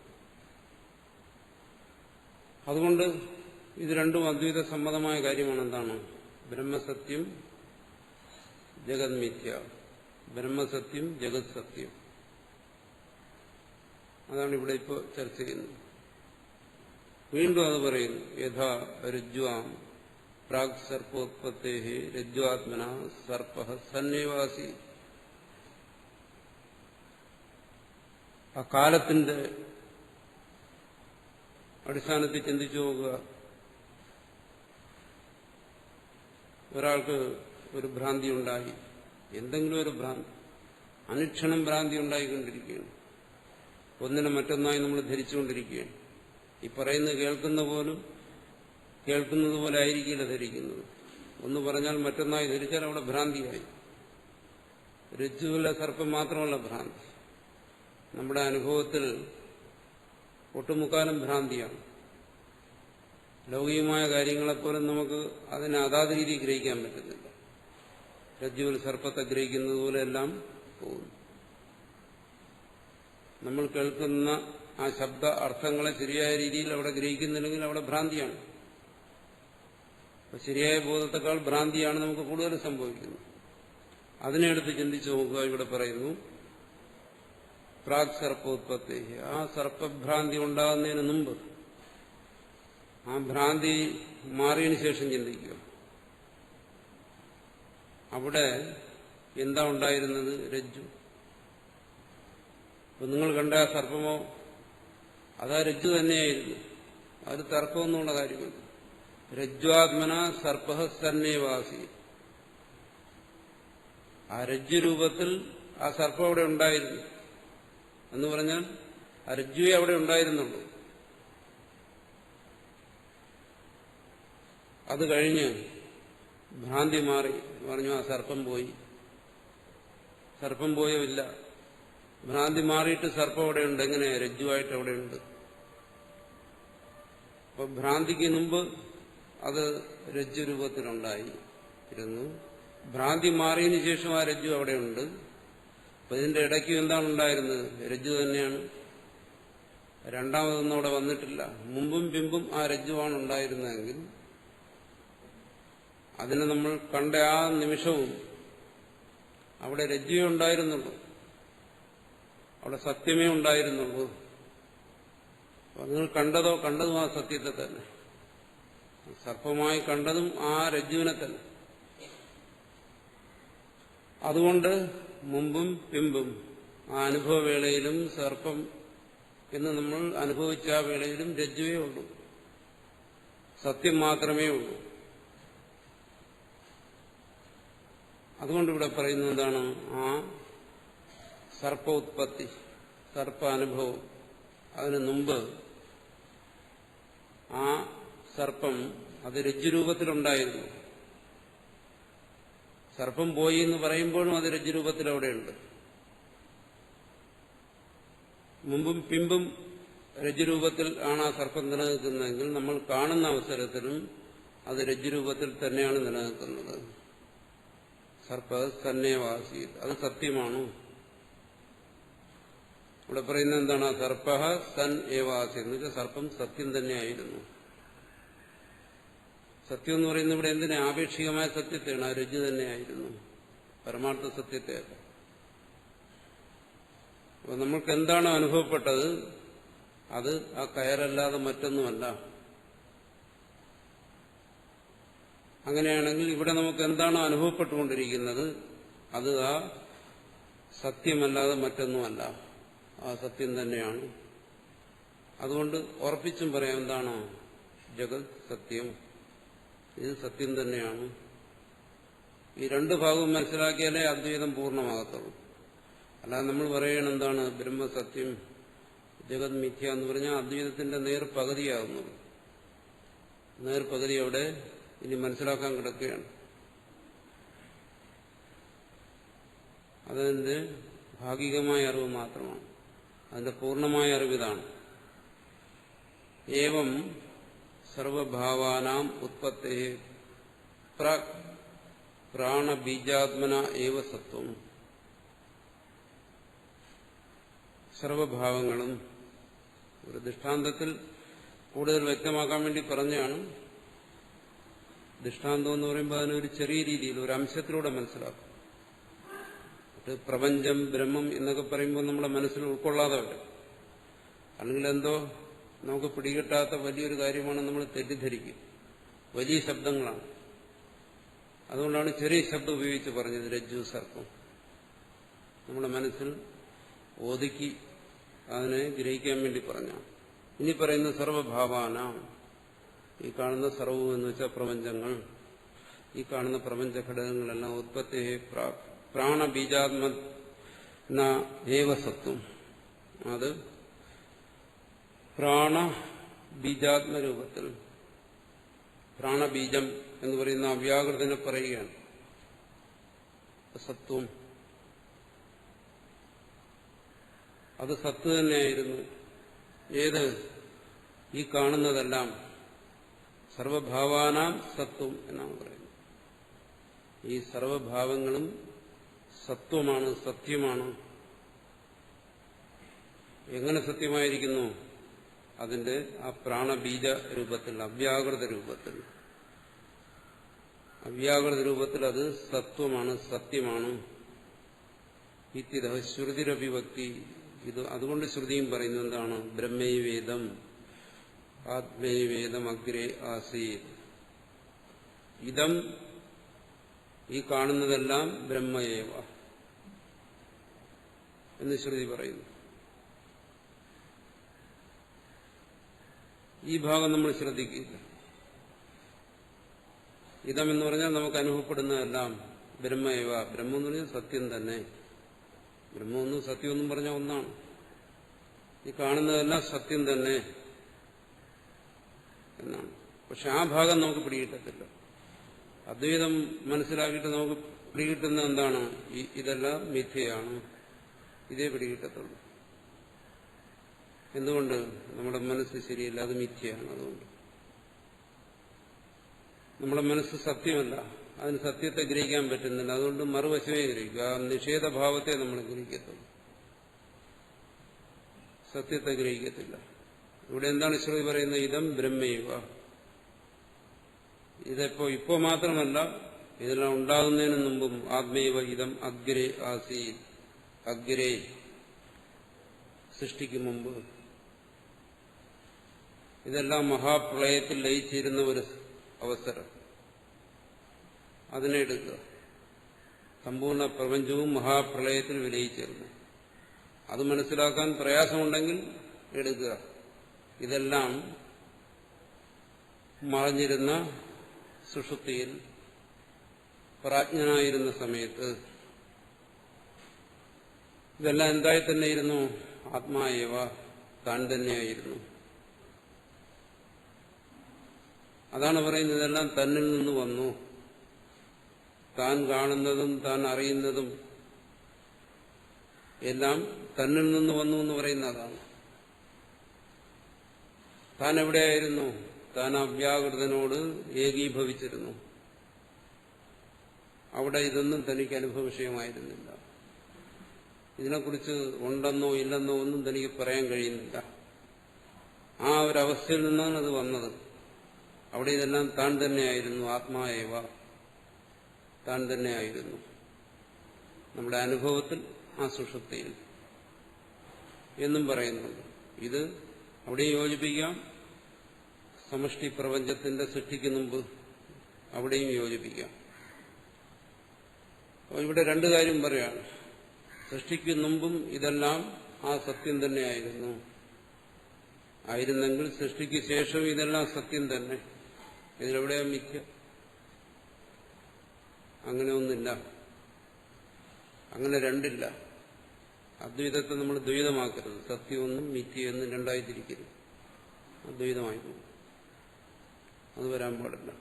അതുകൊണ്ട് ഇത് രണ്ടും അദ്വൈത സമ്മതമായ കാര്യമാണ്. എന്താണ് ബ്രഹ്മസത്യം, ജഗത് മിഥ്യ. ബ്രഹ്മസത്യം, ജഗത് സത്യം. അതാണ് ഇവിടെ ഇപ്പോൾ ചർച്ച ചെയ്യുന്നത്. വീണ്ടും അത് പറയുന്നു, യഥാ രജ്ജ്വാം പ്രാഗ് സർപ്പോത്പത്തേ രജ്ജ്വാത്മന സർപ്പ സന്യവാസി. ആ കാലത്തിന്റെ അടിസ്ഥാനത്തിൽ ചിന്തിച്ചു നോക്കുക. ഒരാൾക്ക് ഒരു ഭ്രാന്തി ഉണ്ടായി, എന്തെങ്കിലും ഒരു ഭ്രാന്തി, അനുക്ഷണം ഭ്രാന്തി ഉണ്ടായിക്കൊണ്ടിരിക്കുകയാണ്. ഒന്നിനെ മറ്റൊന്നായി നമ്മൾ ധരിച്ചുകൊണ്ടിരിക്കുകയാണ്. ഈ പറയുന്നത് കേൾക്കുന്നത് പോലെ ആയിരിക്കില്ല ധരിക്കുന്നത്. ഒന്ന് പറഞ്ഞാൽ മറ്റൊന്നായി ധരിച്ചാൽ അവിടെ ഭ്രാന്തിയായി. രജ്ജുവിലെ സർപ്പം മാത്രമല്ല ഭ്രാന്തി. നമ്മുടെ അനുഭവത്തിൽ ഒട്ടുമുക്കാലും ഭ്രാന്തിയാണ്. ലൗകികമായ കാര്യങ്ങളെപ്പോലും നമുക്ക് അതിനെ അതാത് രീതി ഗ്രഹിക്കാൻ പറ്റുന്നില്ല. രജ്ജുവിൽ സർപ്പത്തെ ഗ്രഹിക്കുന്നത് പോലെയെല്ലാം പോകുന്നു. നമ്മൾ കേൾക്കുന്ന ആ ശബ്ദ അർത്ഥങ്ങളെ ശരിയായ രീതിയിൽ അവിടെ ഗ്രഹിക്കുന്നില്ലെങ്കിൽ അവിടെ ഭ്രാന്തിയാണ്. ശരിയായ ബോധത്തെക്കാൾ ഭ്രാന്തിയാണ് നമുക്ക് കൂടുതൽ സംഭവിക്കുന്നത്. അതിനെടുത്ത് ചിന്തിച്ചു നോക്കുക. ഇവിടെ പറയുന്നു പ്രാഗ് സർപ്പോത്പത്തി. ആ സർപ്പഭ്രാന്തി ഉണ്ടാകുന്നതിന് മുമ്പ്, ആ ഭ്രാന്തി മാറിയതിനു ശേഷം ചിന്തിക്കുക. അവിടെ എന്താ ഉണ്ടായിരുന്നത്? രജ്ജു. അപ്പൊ നിങ്ങൾ കണ്ട ആ സർപ്പമോ, അതാ രജ്ജു തന്നെയായിരുന്നു. അത് തർക്കമൊന്നുമുള്ള കാര്യമല്ല. രജ്ജ്വാത്മന സർപ്പ സന്യവാസി. ആ രജ്ജു രൂപത്തിൽ ആ സർപ്പം അവിടെ ഉണ്ടായിരുന്നു എന്ന് പറഞ്ഞാൽ ആ രജ്ജുവെ അവിടെ ഉണ്ടായിരുന്നുള്ളൂ. അത് കഴിഞ്ഞ് ഭ്രാന്തി മാറി പറഞ്ഞു, ആ സർപ്പം പോയി. സർപ്പം പോയോ? ഇല്ല. ഭ്രാന്തി മാറിയിട്ട് സർപ്പം അവിടെയുണ്ട്. എങ്ങനെ? രജ്ജുവായിട്ട് അവിടെയുണ്ട്. അപ്പൊ ഭ്രാന്തിക്ക് മുമ്പ് അത് രജ്ജു രൂപത്തിലുണ്ടായിരുന്നു. ഭ്രാന്തി മാറിയതിനു ശേഷം ആ രജ്ജു അവിടെയുണ്ട്. അപ്പൊ ഇതിന്റെ ഇടയ്ക്കും എന്താണ് ഉണ്ടായിരുന്നത്? രജ്ജു തന്നെയാണ്. രണ്ടാമതൊന്നും അവിടെ വന്നിട്ടില്ല. മുമ്പും പിമ്പും ആ രജ്ജുവാണ് ഉണ്ടായിരുന്നതെങ്കിൽ അതിനെ നമ്മൾ കണ്ട ആ നിമിഷവും അവിടെ രജ്ജുവേ ഉണ്ടായിരുന്നുള്ളൂ, അവിടെ സത്യമേ ഉണ്ടായിരുന്നുള്ളൂ. അപ്പൊ നിങ്ങൾ കണ്ടതും ആ സത്യത്തെ തന്നെ, സർപ്പമായി കണ്ടതും ആ രജ്ജുവിനെ തന്നെ. അതുകൊണ്ട് മുമ്പും പിമ്പും ആ അനുഭവവേളയിലും സർപ്പം എന്ന് നമ്മൾ അനുഭവിച്ച ആ വേളയിലും രജ്ജുവേ ഉള്ളൂ, സത്യം മാത്രമേ ഉള്ളൂ. അതുകൊണ്ട് ഇവിടെ പറയുന്നത് എന്താണ്? ആ സർപ്പ ഉത്പത്തി, സർപ്പ അനുഭവം, അതിനു മുമ്പ് ആ സർപ്പം അത് രജ്ജുരൂപത്തിലുണ്ടായിരുന്നു. സർപ്പം പോയി എന്ന് പറയുമ്പോഴും അത് രജ്ജുരൂപത്തിൽ അവിടെയുണ്ട്. മുമ്പും പിമ്പും രജ്ജുരൂപത്തിൽ ആണ് ആ സർപ്പം നിലനിൽക്കുന്നതെങ്കിൽ നമ്മൾ കാണുന്ന അവസരത്തിലും അത് രജ്ജുരൂപത്തിൽ തന്നെയാണ് നിലനിൽക്കുന്നത്. സർപ്പ സന്നേവാസി, അത് സത്യമാണ്. ഇവിടെ പറയുന്നത് എന്താണ്? സർപ്പ സൻ ഏവാസി എന്ന് വെച്ചാൽ സർപ്പം സത്യം തന്നെയായിരുന്നു. സത്യം എന്ന് പറയുന്നത് ഇവിടെ എന്തിനാ? ആപേക്ഷികമായ സത്യത്തെയാണ്. ആ രജ്ജു തന്നെയായിരുന്നു, പരമാർത്ഥ സത്യത്തെ. അപ്പൊ നമ്മൾക്ക് എന്താണ് അനുഭവപ്പെട്ടത് അത് ആ കയറല്ലാതെ മറ്റൊന്നുമല്ല. അങ്ങനെയാണെങ്കിൽ ഇവിടെ നമുക്ക് എന്താണ് അനുഭവപ്പെട്ടുകൊണ്ടിരിക്കുന്നത് അത് ആ സത്യമല്ലാതെ മറ്റൊന്നുമല്ല, ആ സത്യം തന്നെയാണ്. അതുകൊണ്ട് ഉറപ്പിച്ചും പറയാം എന്താണ്? ജഗത് സത്യം, ഇത് സത്യം തന്നെയാണ്. ഈ രണ്ട് ഭാഗവും മനസ്സിലാക്കിയാലേ അദ്വൈതം പൂർണ്ണമാകത്തുള്ളൂ. അല്ലാതെ നമ്മൾ പറയണം എന്താണ്? ബ്രഹ്മസത്യം, ജഗത് മിഥ്യ എന്ന് പറഞ്ഞാൽ അദ്വൈതത്തിന്റെ നേർപകുതിയാകുന്നത്. നേർപകുതി അവിടെ ഇനി മനസ്സിലാക്കാൻ കിടക്കുകയാണ്. അതിന്റെ ഭാഗികമായ അറിവ് മാത്രമാണ്. അതിന്റെ പൂർണ്ണമായ അറിവിതാണ്. ഏവം സർവഭാവാനാം ഉത്പത്തേ പ്രാണബീജാത്മന ഏവ സത്വം. സർവഭാവങ്ങളും ഒരു ദൃഷ്ടാന്തത്തിൽ കൂടുതൽ വ്യക്തമാക്കാൻ വേണ്ടി പറഞ്ഞാണ്. ദൃഷ്ടാന്തം എന്ന് പറയുമ്പോൾ അതിനൊരു ചെറിയ രീതിയിൽ ഒരു അംശത്തിലൂടെ മനസ്സിലാക്കും. പ്രപഞ്ചം, ബ്രഹ്മം എന്നൊക്കെ പറയുമ്പോൾ നമ്മുടെ മനസ്സിൽ ഉൾക്കൊള്ളാതെ വരും. അല്ലെങ്കിൽ എന്തോ നമുക്ക് പിടികിട്ടാത്ത വലിയൊരു കാര്യമാണ് നമ്മൾ തെറ്റിദ്ധരിക്കും. വലിയ ശബ്ദങ്ങളാണ്. അതുകൊണ്ടാണ് ചെറിയ ശബ്ദം ഉപയോഗിച്ച് പറഞ്ഞത്. രജ്ജു സർപ്പം നമ്മുടെ മനസ്സിൽ ഒതുക്കി അതിനെ ഗ്രഹിക്കാൻ വേണ്ടി പറഞ്ഞാണ്. ഇനി പറയുന്ന സർവഭാവാന, ഈ കാണുന്ന സർവവും എന്ന് വെച്ചാൽ പ്രപഞ്ചങ്ങൾ, ഈ കാണുന്ന പ്രപഞ്ച ഘടകങ്ങളെല്ലാം ഉത്പത്തി പ്രാണബീജാത്മ ഏവസത്വം, അത് പ്രാണബീജാത്മരൂപത്തിൽ, പ്രാണബീജം എന്ന് പറയുന്ന അവ്യാകൃതനെ പറയുകയാണ്. സത്വം അത് സത്ത് തന്നെയായിരുന്നു. ഏത്? ഈ കാണുന്നതെല്ലാം സർവഭാവാനാം സത്വം എന്നാണ് പറയുന്നത്. ഈ സർവഭാവങ്ങളും സത്വമാണ്, സത്യമാണ്. എങ്ങനെ സത്യമായിരിക്കുന്നു? അതിന്റെ ആ പ്രാണബീജ രൂപത്തിൽ, അവ്യാകൃത രൂപത്തിൽ. അവ്യാകൃത രൂപത്തിൽ അത് സത്വമാണ്, സത്യമാണ്. ഇത്യത ശ്രുതിരഭിവക്തി. ഇത് അതുകൊണ്ട് ശ്രുതിയും പറയുന്നത് എന്താണ്? ബ്രഹ്മൈവേദം ആത്മൈവേദം അഗ്രേ ആസീത്. ഇതം, ഈ കാണുന്നതെല്ലാം ബ്രഹ്മയേവ എന്ന് ശ്രുതി പറയുന്നു. ഈ ഭാഗം നമ്മൾ ശ്രദ്ധിക്കില്ല. ഇതമെന്ന് പറഞ്ഞാൽ നമുക്ക് അനുഭവപ്പെടുന്നതെല്ലാം ബ്രഹ്മയേവ. ബ്രഹ്മം എന്ന് പറഞ്ഞാൽ സത്യം തന്നെ. ബ്രഹ്മമൊന്നും സത്യമൊന്നും പറഞ്ഞാൽ ഒന്നാണ്. ഈ കാണുന്നതെല്ലാം സത്യം തന്നെ എന്നാണ്. പക്ഷെ ആ ഭാഗം നമുക്ക് പിടികിട്ടത്തില്ല. അദ്വൈതം മനസ്സിലാക്കിയിട്ട് നമുക്ക് പിടികിട്ടുന്ന എന്താണ്? ഇതെല്ലാം മിഥ്യയാണ്, ഇതേ പിടികിട്ടത്തുള്ളൂ. എന്തുകൊണ്ട്? നമ്മുടെ മനസ്സ് ശരിയല്ല, അത് മിഥ്യയാണ്. അതുകൊണ്ട് നമ്മുടെ മനസ്സ് സത്യമല്ല, അതിന് സത്യത്തെ ഗ്രഹിക്കാൻ പറ്റുന്നില്ല. അതുകൊണ്ട് മറുവശമേ ഗ്രഹിക്കുക, ആ നിഷേധഭാവത്തെ നമ്മൾ ഗ്രഹിക്കത്തുള്ളൂ, സത്യത്തെ ഗ്രഹിക്കത്തില്ല. ഇവിടെ എന്താണ് ശ്രുതി പറയുന്നത്? ഇതം ബ്രഹ്മൈവ. ഇപ്പോ മാത്രമല്ല, ഇതെല്ലാം ഉണ്ടാകുന്നതിന് മുമ്പും ആത്മൈവ ഇതം അഗ്രേ ആസീ. അഗ്രേ സൃഷ്ടിക്ക് മുമ്പ് ഇതെല്ലാം മഹാപ്രളയത്തിൽ ലയിച്ചിരുന്ന ഒരു അവസരം. അതിനെ എടുക്കുക. സമ്പൂർണ്ണ പ്രപഞ്ചവും മഹാപ്രളയത്തിൽ വിലയിച്ചിരുന്നു. അത് മനസ്സിലാക്കാൻ പ്രയാസമുണ്ടെങ്കിൽ എടുക്കുക. ഇതെല്ലാം മറഞ്ഞിരുന്ന സുഷുപ്തിയിൽ പ്രാജ്ഞനായിരുന്ന സമയത്ത് ഇതെല്ലാം എന്തായി തന്നെയിരുന്നു? ആത്മായേവ, താൻ തന്നെയായിരുന്നു. അതാണ് പറയുന്നത്, ഇതെല്ലാം തന്നിൽ നിന്ന് വന്നു. താൻ കാണുന്നതും താൻ അറിയുന്നതും എല്ലാം തന്നിൽ നിന്ന് വന്നു എന്ന് പറയുന്ന അതാണ്. താൻ എവിടെയായിരുന്നു? താൻ അവ്യാകൃതനോട് ഏകീഭവിച്ചിരുന്നു. അവിടെ ഇതൊന്നും തനിക്ക് അനുഭവ വിഷയമായിരുന്നില്ല. ഇതിനെക്കുറിച്ച് ഉണ്ടെന്നോ ഇല്ലെന്നോ ഒന്നും തനിക്ക് പറയാൻ കഴിയുന്നില്ല. ആ ഒരവസ്ഥയിൽ നിന്നാണ് അത് വന്നത്. അവിടെ ഇതെല്ലാം താൻ തന്നെയായിരുന്നു. ആത്മാവേവ, താൻ തന്നെയായിരുന്നു നമ്മുടെ അനുഭവത്തിൽ, ആ സുഷുപ്തിയിൽ എന്നും പറയുന്നുണ്ട്. ഇത് അവിടെ യോജിപ്പിക്കാം. സമഷ്ടി പ്രപഞ്ചത്തിന്റെ സൃഷ്ടിക്ക് മുമ്പ് അവിടെയും യോജിപ്പിക്കാം. ഇവിടെ രണ്ടു കാര്യം പറയാണ്. സൃഷ്ടിക്ക് മുമ്പും ഇതെല്ലാം ആ സത്യം തന്നെയായിരുന്നു. ആയിരുന്നെങ്കിൽ സൃഷ്ടിക്ക് ശേഷം ഇതെല്ലാം സത്യം തന്നെ. ഇതിലെവിടെയാ മിഥ്യ? അങ്ങനെ ഒന്നില്ല. അങ്ങനെ രണ്ടില്ല. അദ്വൈതത്തെ നമ്മൾ ദ്വൈതമാക്കരുത്. സത്യമൊന്നും മിഥ്യയൊന്നും രണ്ടായി തിരിക്കരുത്. അദ്വൈതമായി പോകും. അത് വരാൻ പാടില്ല.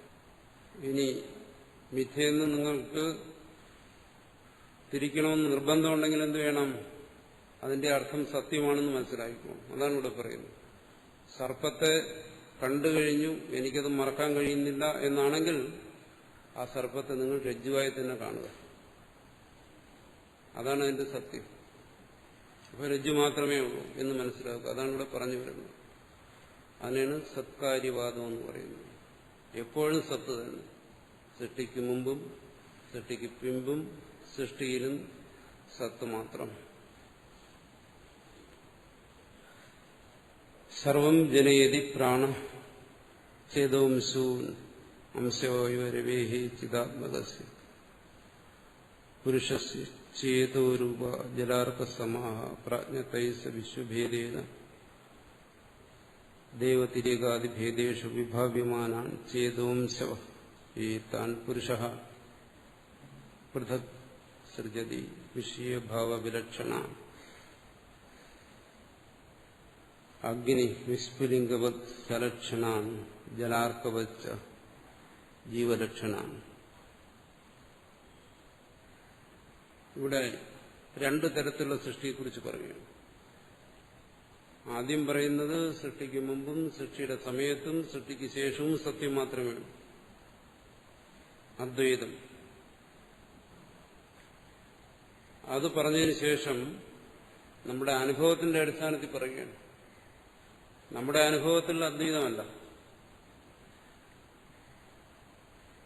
ഇനി മിഥ്യയെന്ന് നിങ്ങൾക്ക് തിരിക്കണമെന്ന് നിർബന്ധമുണ്ടെങ്കിൽ എന്ത് വേണം? അതിന്റെ അർത്ഥം സത്യമാണെന്ന് മനസ്സിലാക്കിക്കോണം. അതാണ് ഇവിടെ പറയുന്നത്. സർപ്പത്തെ കണ്ടു കഴിഞ്ഞു, എനിക്കത് മറക്കാൻ കഴിയുന്നില്ല എന്നാണെങ്കിൽ ആ സർപ്പത്തെ നിങ്ങൾ രജ്ജുവായി തന്നെ കാണുക. അതാണ് അതിന്റെ സത്യം. അപ്പൊ രജ്ജു മാത്രമേ ഉള്ളൂ എന്ന് മനസ്സിലാക്കുക. അതാണ് ഇവിടെ പറഞ്ഞു വരുന്നത്. അതിനാണ് സത്കാര്യവാദം എന്ന് പറയുന്നത്. എപ്പോഴും സത്ത് തന്നെ. സൃഷ്ടിക്ക് മുമ്പും സൃഷ്ടിക്ക് പിമ്പും സൃഷ്ടിയിലും സത്ത് മാത്രം. സർവം ജനയതി പ്രാണ ചേതോംശൂൻ അംശവായു രവേഹി ചിദാത്മകസ്യ പുരുഷസ്യ ചേതോരൂപ ജലാർക്കസമാഹ പ്രാജ്ഞതൈസ വിശ്വഭേദേന ദേവതിരേകാദിഭേദേഷു വിഭാവ്യമാനാൻ ചേതോംശവ താൻ പുരുഷഃ പൃഥക് സൃജതി വിഷയഭാവവിലക്ഷണ അഗ്നി വിസ്ഫുലിംഗവത് സലക്ഷണാൻ ജലാർക്കവച്ച ജീവലക്ഷണാൻ. ഇവിടെ രണ്ടു തരത്തിലുള്ള സൃഷ്ടിയെക്കുറിച്ച് പറയുകയാണ്. ആദ്യം പറയുന്നത് സൃഷ്ടിക്ക് മുമ്പും സൃഷ്ടിയുടെ സമയത്തും സൃഷ്ടിക്ക് ശേഷവും സത്യം മാത്രമേ ഉള്ളൂ. അദ്വൈതം. അത് പറഞ്ഞതിന് ശേഷം നമ്മുടെ അനുഭവത്തിന്റെ അടിസ്ഥാനത്തിൽ പറയുകയാണ്. നമ്മുടെ അനുഭവത്തിൽ അദ്വൈതമല്ല.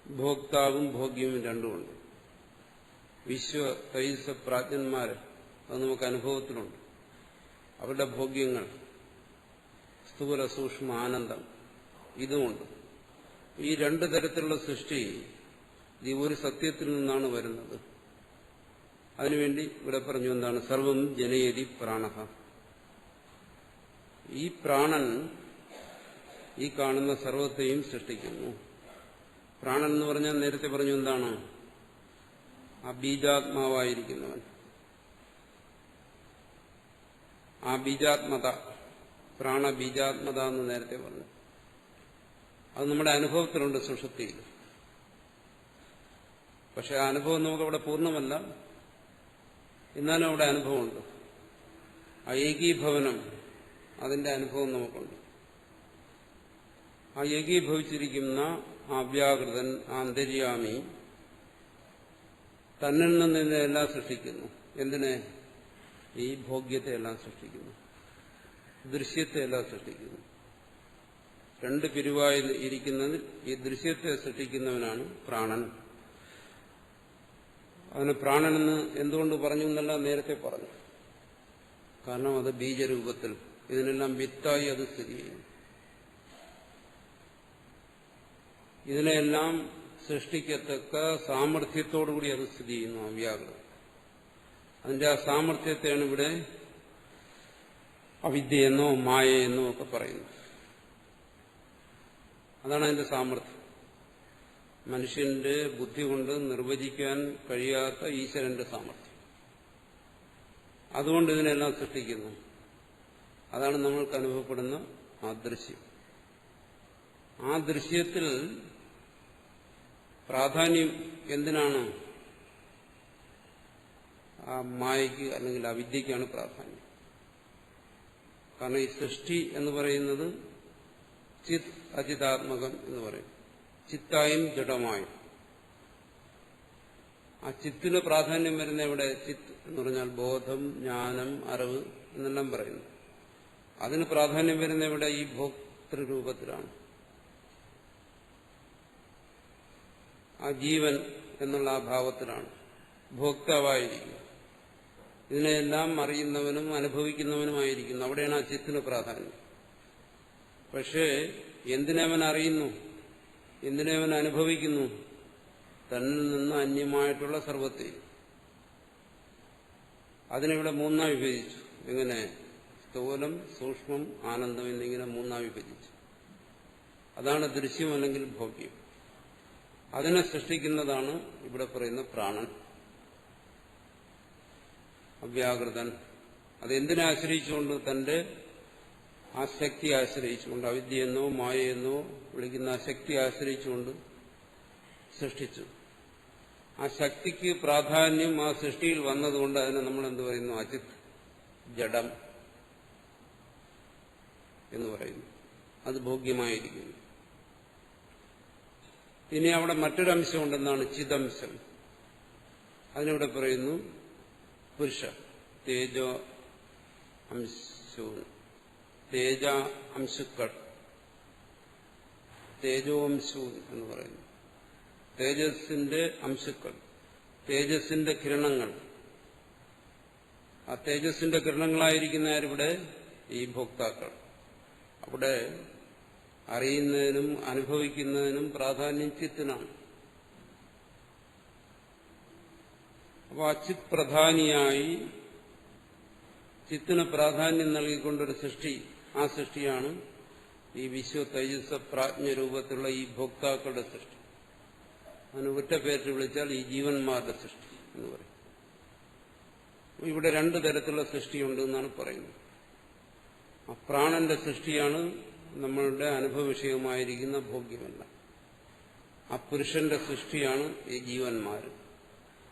ഭോക്താവും ഭോഗ്യവും രണ്ടുമുണ്ട്. വിശ്വ തൈസ പ്രാജ്ഞന്മാര് അത് നമുക്ക് അനുഭവത്തിലുണ്ട്. അവരുടെ ഭോഗ്യങ്ങൾ, സ്ഥൂല സൂക്ഷ്മ ആനന്ദം, ഇതുമുണ്ട്. ഈ രണ്ടു തരത്തിലുള്ള സൃഷ്ടി ഈ ഒരു സത്യത്തിൽ നിന്നാണ് വരുന്നത്. അതിനുവേണ്ടി ഇവിടെ പറഞ്ഞു എന്താണ്? സർവം ജനയതി പ്രാണഃ. ഈ പ്രാണൻ ഈ കാണുന്ന സർവത്തെയും സൃഷ്ടിക്കുന്നു. പ്രാണൻ എന്ന് പറഞ്ഞാൽ നേരത്തെ പറഞ്ഞു എന്താണ്? ആ ബീജാത്മാവായിരിക്കുന്നവൻ. ആ ബീജാത്മത, പ്രാണബീജാത്മത എന്ന് നേരത്തെ പറഞ്ഞു. അത് നമ്മുടെ അനുഭവത്തിലുണ്ട് സുഷുപ്തിയിൽ. പക്ഷെ ആ അനുഭവം നമുക്കവിടെ പൂർണ്ണമല്ല. എന്നാലും അവിടെ അനുഭവമുണ്ട്. ആ ഏകീഭവനം അതിന്റെ അനുഭവം നമുക്കുണ്ട്. ആ ഏകീഭവിച്ചിരിക്കുന്ന ആ വ്യാകൃതൻ, ആ അന്തര്യാമി തന്നിൽ നിന്ന് ഇതിനെല്ലാം സൃഷ്ടിക്കുന്നു. എന്തിനെ? ഈ ഭോഗ്യത്തെ എല്ലാം സൃഷ്ടിക്കുന്നു, ദൃശ്യത്തെ എല്ലാം സൃഷ്ടിക്കുന്നു. രണ്ട് പിരിവായി ഇരിക്കുന്നതിൽ ഈ ദൃശ്യത്തെ സൃഷ്ടിക്കുന്നവനാണ് പ്രാണൻ. അതിന് പ്രാണനെന്ന് എന്തുകൊണ്ട് പറഞ്ഞു എന്നെല്ലാം നേരത്തെ പറഞ്ഞു. കാരണം അത് ബീജരൂപത്തിൽ ഇതിനെല്ലാം വിത്തായി അത് സ്ഥിതി ചെയ്യുന്നു. ഇതിനെല്ലാം സൃഷ്ടിക്കത്തക്ക സാമർഥ്യത്തോടുകൂടി അത് സ്ഥിതി ചെയ്യുന്നു. അവ്യാകൃതം അതിന്റെ ആ സാമർഥ്യത്തെയാണ് ഇവിടെ അവിദ്യയെന്നോ മായയെന്നോ ഒക്കെ പറയുന്നു. അതാണ് അതിന്റെ സാമർഥ്യം. മനുഷ്യന്റെ ബുദ്ധി കൊണ്ട് നിർവചിക്കാൻ കഴിയാത്ത ഈശ്വരന്റെ സാമർഥ്യം. അതുകൊണ്ട് ഇതിനെല്ലാം സൃഷ്ടിക്കുന്നു. അതാണ് നമ്മൾക്ക് അനുഭവപ്പെടുന്ന ആ ദൃശ്യം. ആ ദൃശ്യത്തിൽ പ്രാധാന്യം എന്തിനാണ്? ആ മായയ്ക്ക് അല്ലെങ്കിൽ അവിദ്യയ്ക്കാണ് പ്രാധാന്യം. കാരണം ഈ സൃഷ്ടി എന്ന് പറയുന്നത് ചിത് അചിതാത്മകം എന്ന് പറയും. ചിത്തായും ജഡമായും. ആ ചിത്തിന് പ്രാധാന്യം വരുന്ന എവിടെ? ചിത്ത് എന്ന് പറഞ്ഞാൽ ബോധം, ജ്ഞാനം, അറിവ് എന്നെല്ലാം പറയുന്നു. അതിന് പ്രാധാന്യം വരുന്ന എവിടെ? ഈ ഭോക്തൃരൂപത്തിലാണ്. ആ ജീവൻ എന്നുള്ള ആ ഭാവത്തിലാണ് ഭോക്താവായിരിക്കുക. ഇതിനെല്ലാം അറിയുന്നവനും അനുഭവിക്കുന്നവനുമായിരിക്കുന്നു. അവിടെയാണ് ആ ചിത്തിന് പ്രാധാന്യം. പക്ഷേ എന്തിനവൻ അറിയുന്നു, എന്തിനവൻ അനുഭവിക്കുന്നു? തന്നിൽ നിന്ന് അന്യമായിട്ടുള്ള സർവത്തെ. അതിനിവിടെ മൂന്നായി വിഭജിച്ചു. എങ്ങനെ? സ്ഥൂലം, സൂക്ഷ്മം, ആനന്ദം എന്നിങ്ങനെ മൂന്നായി വിഭജിച്ചു. അതാണ് ദൃശ്യം അല്ലെങ്കിൽ ഭോഗ്യം. അതിനെ സൃഷ്ടിക്കുന്നതാണ് ഇവിടെ പറയുന്ന പ്രാണൻ, അവ്യാകൃതൻ. അതെന്തിനെ ആശ്രയിച്ചുകൊണ്ട്? തന്റെ ആ ശക്തി ആശ്രയിച്ചുകൊണ്ട്, അവിദ്യയെന്നോ മായയെന്നോ വിളിക്കുന്ന ആ ശക്തി ആശ്രയിച്ചുകൊണ്ട് സൃഷ്ടിച്ചു. ആ ശക്തിക്ക് പ്രാധാന്യം ആ സൃഷ്ടിയിൽ വന്നതുകൊണ്ട് അതിനെ നമ്മൾ എന്ത് പറയുന്നു? അചിത്, ജഡം എന്ന് പറയുന്നു. അത് ഭോഗ്യമായിരിക്കുന്നു. ഇനി അവിടെ മറ്റൊരു അംശമുണ്ടെന്നാണ് ചിദംശം. അതിനിവിടെ പറയുന്നു പുരുഷ, തേജോ അംശൂൻ, തേജ അംശുക്കൾ, തേജോംശൂൻ എന്ന് പറയുന്നു. തേജസ്സിന്റെ അംശുക്കൾ, തേജസ്സിന്റെ കിരണങ്ങൾ. ആ തേജസ്സിന്റെ കിരണങ്ങളായിരിക്കുന്ന ആരിവിടെ? ഈ ഭോക്താക്കൾ. അവിടെ അറിയുന്നതിനും അനുഭവിക്കുന്നതിനും പ്രാധാന്യം ചിത്തിനാണ്. അപ്പോൾ അച്ചിത് പ്രധാനിയായി ചിത്തിന് പ്രാധാന്യം നൽകിക്കൊണ്ടൊരു സൃഷ്ടി, ആ സൃഷ്ടിയാണ് ഈ വിശ്വ തൈജസ പ്രാജ്ഞരൂപത്തിലുള്ള ഈ ഭോക്താക്കളുടെ സൃഷ്ടി. അതിന് ഒറ്റ പേരിട്ട് വിളിച്ചാൽ ഈ ജീവന്മാരുടെ സൃഷ്ടി എന്ന് പറയും. ഇവിടെ രണ്ടു തരത്തിലുള്ള സൃഷ്ടിയുണ്ട് എന്നാണ് പറയുന്നത്. ആ പ്രാണന്റെ സൃഷ്ടിയാണ് നമ്മളുടെ അനുഭവ വിഷയമായിരിക്കുന്ന ഭോഗ്യമല്ല. ആ പുരുഷന്റെ സൃഷ്ടിയാണ് ഈ ജീവന്മാർ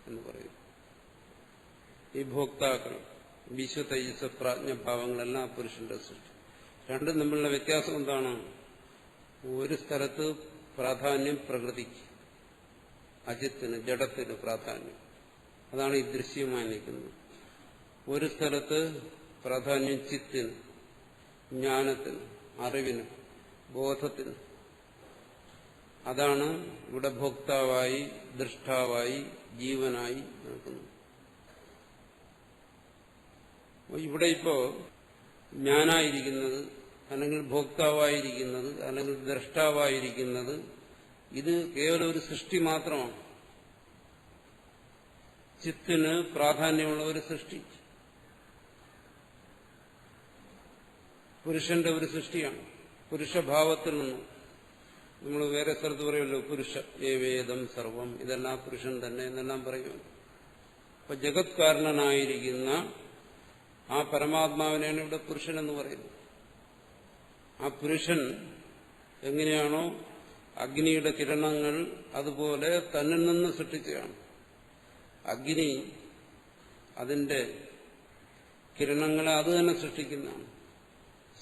എന്ന് പറയുന്നത്. ഈ ഭോക്താക്കൾ, വിശ്വ തൈജസ പ്രാജ്ഞഭാവങ്ങളെല്ലാം ആ പുരുഷന്റെ സൃഷ്ടി. രണ്ടും തമ്മിലുള്ള വ്യത്യാസം എന്താണ്? ഒരു സ്ഥലത്ത് പ്രാധാന്യം പ്രകൃതിക്ക്, അജിത്തിന്, ജഡത്തിന് പ്രാധാന്യം. അതാണ് ഈ ദൃശ്യമായി നിൽക്കുന്നത്. ഒരു സ്ഥലത്ത് പ്രാധാന്യം ചിത്തിന്, ജ്ഞാനത്തിന്, അറിവിന്, ബോധത്തിന്. അതാണ് ഇവിടെ ഭോക്താവായി, ദൃഷ്ടാവായി, ജീവനായി നിൽക്കുന്നത്. ഇവിടെ ഇപ്പോ ഞാനായിരിക്കുന്നത്, അല്ലെങ്കിൽ ഭോക്താവായിരിക്കുന്നത്, അല്ലെങ്കിൽ ദ്രഷ്ടാവായിരിക്കുന്നത്, ഇത് കേവലം ഒരു സൃഷ്ടി മാത്രമാണ്. ചിത്തിന് പ്രാധാന്യമുള്ള ഒരു സൃഷ്ടി, പുരുഷന്റെ ഒരു സൃഷ്ടിയാണ്. പുരുഷഭാവത്തിൽ നിന്ന് നമ്മൾ വേറെ സ്ഥലത്ത് പറയുമല്ലോ, പുരുഷ ഏവേദം സർവം, ഇതെല്ലാം പുരുഷൻ തന്നെ എന്നെല്ലാം പറയുമല്ലോ. അപ്പൊ ജഗത് കാരണനായിരിക്കുന്ന ആ പരമാത്മാവിനെയാണ് ഇവിടെ പുരുഷൻ എന്ന് പറയുന്നത്. ആ പുരുഷൻ എങ്ങനെയാണോ അഗ്നിയുടെ കിരണങ്ങൾ അതുപോലെ തന്നിൽ നിന്ന് സൃഷ്ടിച്ചതാണ്. അഗ്നി അതിന്റെ കിരണങ്ങളെ അത് തന്നെ സൃഷ്ടിക്കുന്നതാണ്.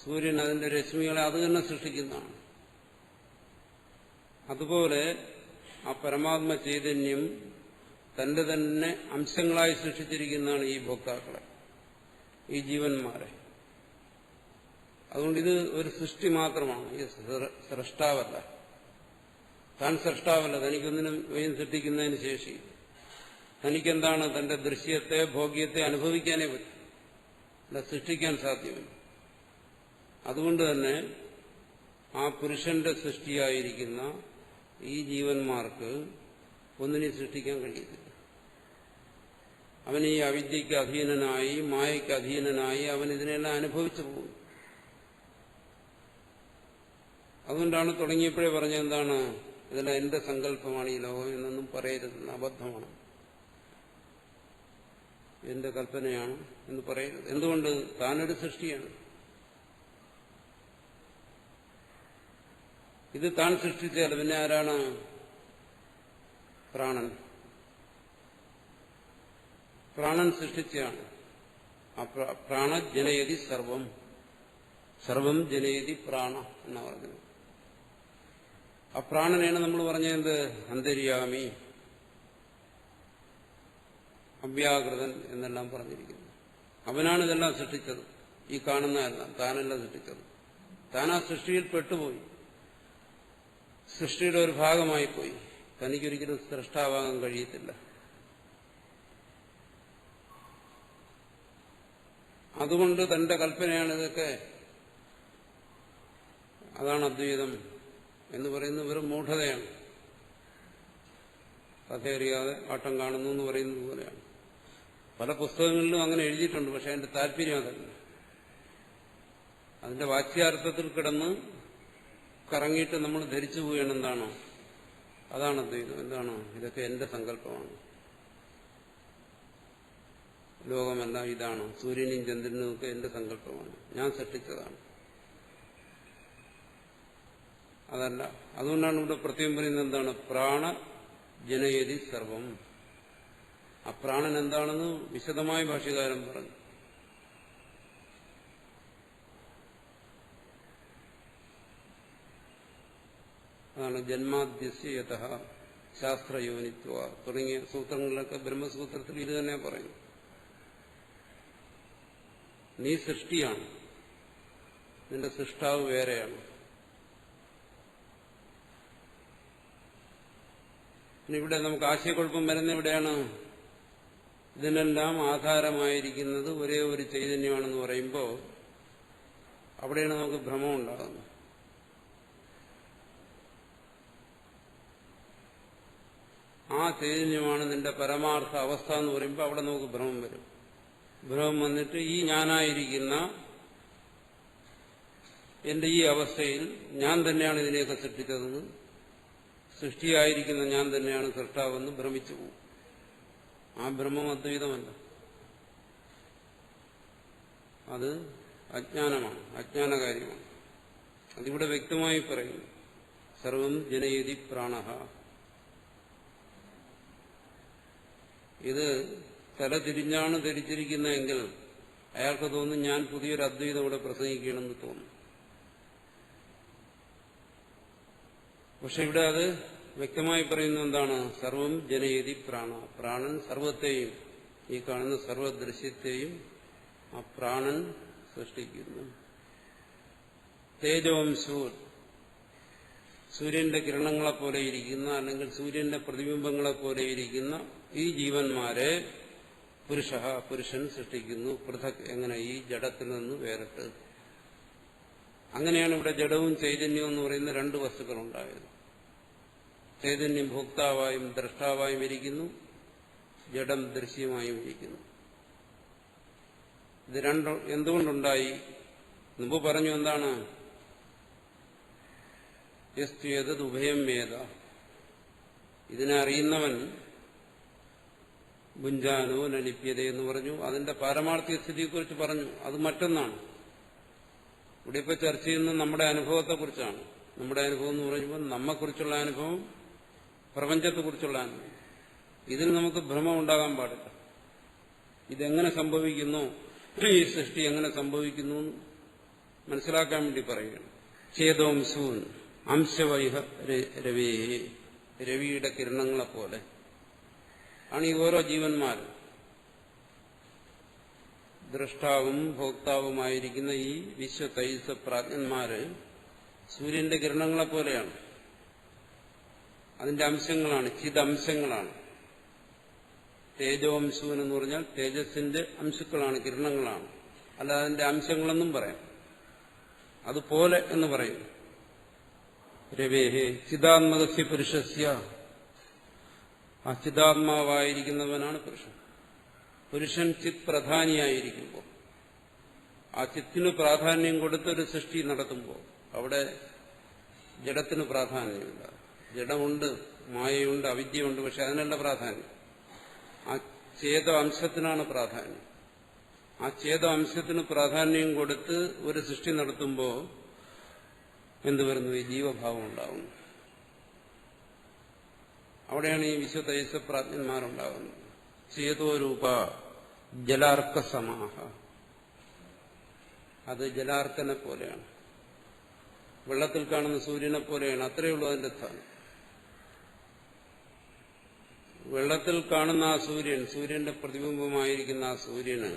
സൂര്യൻ അതിന്റെ രശ്മികളെ അത് തന്നെ സൃഷ്ടിക്കുന്നതാണ്. അതുപോലെ ആ പരമാത്മ ചൈതന്യം തന്റെ തന്നെ അംശങ്ങളായി സൃഷ്ടിച്ചിരിക്കുന്നതാണ് ഈ ഭോക്താക്കളെ, ഈ ജീവന്മാരെ. അതുകൊണ്ട് ഇത് ഒരു സൃഷ്ടി മാത്രമാണ്, ഈ സൃഷ്ടാവല്ല. താൻ സൃഷ്ടാവല്ല, തനിക്കൊന്നിനും വയും സൃഷ്ടിക്കുന്നതിന് ശേഷി. തനിക്കെന്താണ്? തന്റെ ദൃശ്യത്തെ, ഭോഗ്യത്തെ അനുഭവിക്കാനേ പറ്റും, അല്ല സൃഷ്ടിക്കാൻ സാധ്യമല്ല. അതുകൊണ്ട് തന്നെ ആ പുരുഷന്റെ സൃഷ്ടിയായിരിക്കുന്ന ഈ ജീവന്മാർക്ക് ഒന്നിനെ സൃഷ്ടിക്കാൻ കഴിയത്തില്ല. അവൻ ഈ അവിദ്യയ്ക്ക് അധീനനായി, മായയ്ക്ക് അധീനനായി അവൻ ഇതിനെല്ലാം അനുഭവിച്ചു പോകും. അതുകൊണ്ടാണ് തുടങ്ങിയപ്പോഴേ പറഞ്ഞത് എന്താണ്, ഇതെല്ലാം എന്റെ സങ്കല്പമാണ് ഈ ലോകം എന്നൊന്നും പറയരുത്, അബദ്ധമാണ്. എന്റെ കൽപ്പനയാണ് എന്ന് പറയരുത്. എന്തുകൊണ്ട്? താനൊരു സൃഷ്ടിയാണ്. ഇത് താൻ സൃഷ്ടിച്ചാൽ പിന്നെ ആരാണ്? പ്രാണൻ. പ്രാണൻ സൃഷ്ടിച്ചാണ്. പ്രാണ ജനയതി സർവം, സർവം ജനയതി പ്രാണ എന്നാ പറഞ്ഞത്. ആ പ്രാണനെയാണ് നമ്മൾ പറഞ്ഞത് അന്തര്യാമി, അവ്യാകൃതൻ എന്നെല്ലാം പറഞ്ഞിരിക്കുന്നു. അവനാണ് ഇതെല്ലാം സൃഷ്ടിച്ചത്. ഈ കാണുന്നതല്ല, താനല്ല സൃഷ്ടിച്ചത്. താൻ ആ സൃഷ്ടിയിൽ പെട്ടുപോയി, സൃഷ്ടിയുടെ ഒരു ഭാഗമായി പോയി. തനിക്കൊരിക്കലും സൃഷ്ടാവാകാൻ കഴിയത്തില്ല. അതുകൊണ്ട് തന്റെ കൽപ്പനയാണ് ഇതൊക്കെ. അതാണ് അദ്വൈതം എന്ന് പറയുന്നത്. വെറും മൂഢതയാണ്. കഥയറിയാതെ ആട്ടം കാണുന്നു എന്ന് പറയുന്നത് പോലെയാണ്. പല പുസ്തകങ്ങളിലും അങ്ങനെ എഴുതിയിട്ടുണ്ട്. പക്ഷെ അതിന്റെ താല്പര്യം അതല്ല. അതിന്റെ വാച്യാർത്ഥത്തിൽ കിടന്ന് കറങ്ങിയിട്ട് നമ്മൾ ധരിച്ചു പോവുകയാണ് എന്താണോ അതാണ് അദ്വൈതം. എന്താണോ ഇതൊക്കെ എന്റെ സങ്കല്പമാണ്, ലോകമെല്ലാം ഇതാണ്, സൂര്യനും ചന്ദ്രനും ഒക്കെ എന്റെ സങ്കല്പമാണ്, ഞാൻ സൃഷ്ടിച്ചതാണ്. അതല്ല. അതുകൊണ്ടാണ് ഇവിടെ പ്രത്യേകം പറയുന്നത് എന്താണ്, പ്രാണ ജനയതി സർവം. ആ പ്രാണൻ എന്താണെന്ന് വിശദമായ ഭാഷ്യകാരൻ പറഞ്ഞു. അതാണ് ജന്മാദ്യസ്യ യതഃ ശാസ്ത്രയോനിത്വ തുടങ്ങിയ സൂത്രങ്ങളിലൊക്കെ ബ്രഹ്മസൂത്രത്തിൽ ഇത് തന്നെ പറയുന്നു. നീ സൃഷ്ടിയാണ്, നിന്റെ സൃഷ്ടാവ് വേറെയാണ്. ഇവിടെ നമുക്ക് ആശയക്കുഴപ്പം വരുന്ന എവിടെയാണ്? ഇതിനെല്ലാം ആധാരമായിരിക്കുന്നത് ഒരേ ഒരു ചൈതന്യമാണെന്ന് പറയുമ്പോൾ അവിടെയാണ് നമുക്ക് ഭ്രമം ഉണ്ടാകുന്നത്. ആ ചൈതന്യമാണ് നിന്റെ പരമാർത്ഥ അവസ്ഥ എന്ന് പറയുമ്പോൾ അവിടെ നമുക്ക് ഭ്രമം വരും. ഭ്രമം വന്നിട്ട് ഈ ഞാനായിരിക്കുന്ന എന്റെ ഈ അവസ്ഥയിൽ ഞാൻ തന്നെയാണ് ഇതിനെയൊക്കെ സൃഷ്ടിച്ചതെന്ന്, സൃഷ്ടിയായിരിക്കുന്ന ഞാൻ തന്നെയാണ് സൃഷ്ടാവെന്ന് ഭ്രമിച്ചു പോകും. ആ ഭ്രമം അദ്വൈതമല്ല, അത് അജ്ഞാനമാണ്, അജ്ഞാനകാര്യമാണ്. അതിവിടെ വ്യക്തമായി പറയുന്നു. സർവം ജനയതി പ്രാണഃ. ഇത് തല തിരിഞ്ഞാണ് ധരിച്ചിരിക്കുന്നതെങ്കിൽ അയാൾക്ക് തോന്നും ഞാൻ പുതിയൊരു അദ്വൈതം ഇവിടെ പ്രസംഗിക്കണമെന്ന് തോന്നും. പക്ഷെ ഇവിടെ അത് വ്യക്തമായി പറയുന്നത് എന്താണ്? സർവം ജനയതി പ്രാണ. പ്രാണൻ സർവത്തെയും, ഈ കാണുന്ന സർവദൃശ്യത്തെയും ആ പ്രാണൻ സൃഷ്ടിക്കുന്നു. തേജോംശൂർ, സൂര്യന്റെ കിരണങ്ങളെപ്പോലെ ഇരിക്കുന്ന അല്ലെങ്കിൽ സൂര്യന്റെ പ്രതിബിംബങ്ങളെ പോലെ ഇരിക്കുന്ന ഈ ജീവന്മാരെ പുരുഷൻ സൃഷ്ടിക്കുന്നു. പൃഥക്, എങ്ങനെ? ഈ ജഡത്തിൽ നിന്ന് വേറിട്ട്. അങ്ങനെയാണ് ഇവിടെ ജഡവും ചൈതന്യവും എന്ന് പറയുന്ന രണ്ട് വസ്തുക്കളുണ്ടായത്. ചൈതന്യം ഭോക്താവായും ദ്രഷ്ടാവായും ഇരിക്കുന്നു, ജഡം ദൃശ്യമായും ഇരിക്കുന്നു. ഇത് രണ്ടും എന്തുകൊണ്ടുണ്ടായി? മുമ്പ് പറഞ്ഞു എന്താണ്? യസ്ത്വേതത് ഉഭയം വേദ. ഇതിനെ അറിയുന്നവൻ ഭുഞ്ചാനോ നലിപ്യത എന്ന് പറഞ്ഞു. അതിന്റെ പാരമാർത്ഥിക സ്ഥിതിയെക്കുറിച്ച് പറഞ്ഞു. അത് മറ്റൊന്നാണ്. ഇവിടെ ഇപ്പൊ ചർച്ച ചെയ്യുന്നത് നമ്മുടെ അനുഭവത്തെക്കുറിച്ചാണ്. നമ്മുടെ അനുഭവം എന്ന് പറയുമ്പോൾ നമ്മെക്കുറിച്ചുള്ള അനുഭവം, പ്രപഞ്ചത്തെക്കുറിച്ചുള്ള അനുഭവം. ഇതിൽ നമുക്ക് ഭ്രമം ഉണ്ടാകാൻ പാടില്ല. ഇതെങ്ങനെ സംഭവിക്കുന്നു ഈ സൃഷ്ടി എങ്ങനെ സംഭവിക്കുന്നു മനസ്സിലാക്കാൻ വേണ്ടി പറയുകയാണ്. ചേതോംസൂൻ അംശവൈഹ രവേ, രവിയുടെ കിരണങ്ങളെപ്പോലെ ആണ് ഈ ഓരോ ജീവന്മാരും. ദ്രഷ്ടാവും ഭോക്താവുമായിരിക്കുന്ന ഈ വിശ്വതൈജസ പ്രാജ്ഞന്മാര് സൂര്യന്റെ കിരണങ്ങളെപ്പോലെയാണ്. അതിന്റെ അംശങ്ങളാണ്, ചിദംശങ്ങളാണ്. തേജോംശൂൻ എന്ന് പറഞ്ഞാൽ തേജസ്സിന്റെ അംശുക്കളാണ്, കിരണങ്ങളാണ്. അല്ല അതിന്റെ അംശങ്ങളെന്നും പറയാം. അതുപോലെ എന്ന് പറയും. രവേഹേ ചിദാത്മകസ്യ പുരുഷസ്യ, ആ ചിദാത്മാവായിരിക്കുന്നവനാണ് പുരുഷൻ. പുരുഷൻ ചിത് പ്രധാനിയായിരിക്കുമ്പോൾ, ആ ചിത്തിന് പ്രാധാന്യം കൊടുത്തൊരു സൃഷ്ടി നടത്തുമ്പോൾ അവിടെ ജഡത്തിന് പ്രാധാന്യമില്ല. ജഡമുണ്ട്, മായയുണ്ട്, അവിദ്യയുണ്ട്, പക്ഷെ അതിനല്ല പ്രാധാന്യം. ആ ചേത അംശത്തിനാണ് പ്രാധാന്യം. ആ ചേത അംശത്തിന് പ്രാധാന്യം കൊടുത്ത് ഒരു സൃഷ്ടി നടത്തുമ്പോൾ എന്തുവരുന്നു? ഈ ജീവഭാവം ഉണ്ടാകുന്നു. അവിടെയാണ് ഈ വിശ്വതൈജസ പ്രാജ്ഞന്മാരുണ്ടാകുന്നത്. ചേതോരൂപ ജലാർക്ക സമാഹ, അത് ജലാർക്കനെ പോലെയാണ്, വെള്ളത്തിൽ കാണുന്ന സൂര്യനെ പോലെയാണ്. അത്രയേ ഉള്ളൂ അതിന്റെ സ്ഥാനം. വെള്ളത്തിൽ കാണുന്ന ആ സൂര്യൻ, സൂര്യന്റെ പ്രതിബിംബമായിരിക്കുന്ന ആ സൂര്യന്,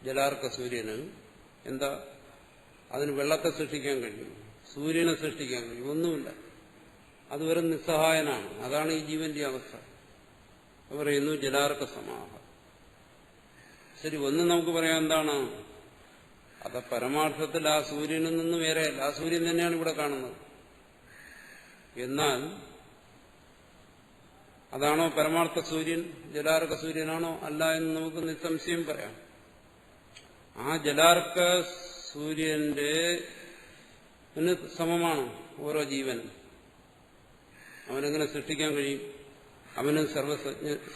ജലാർക്ക സൂര്യന് എന്താ? അതിന് വെള്ളത്തെ സൃഷ്ടിക്കാൻ കഴിയും, സൂര്യനെ സൃഷ്ടിക്കാൻ കഴിയും? ഒന്നുമില്ല. അത് വെറും നിസ്സഹായനാണ്. അതാണ് ഈ ജീവന്റെ അവസ്ഥ. പറയുന്നു ജലാർക്ക സമാഹ. ശരി, ഒന്ന് നമുക്ക് പറയാം, എന്താണ് അത്? പരമാർത്ഥത്തിൽ ആ സൂര്യനിൽ നിന്ന് വേറെയല്ല, ആ സൂര്യൻ തന്നെയാണ് ഇവിടെ കാണുന്നത്. എന്നാൽ അതാണോ പരമാർത്ഥ സൂര്യൻ? ജലാർക്ക സൂര്യനാണോ? അല്ല എന്ന് നമുക്ക് നിസ്സംശയം പറയാം. ആ ജലാർക്ക സൂര്യന്റെ സമമാണ് ഓരോ ജീവനും. അവനെങ്ങനെ സൃഷ്ടിക്കാൻ കഴിയും? അവനും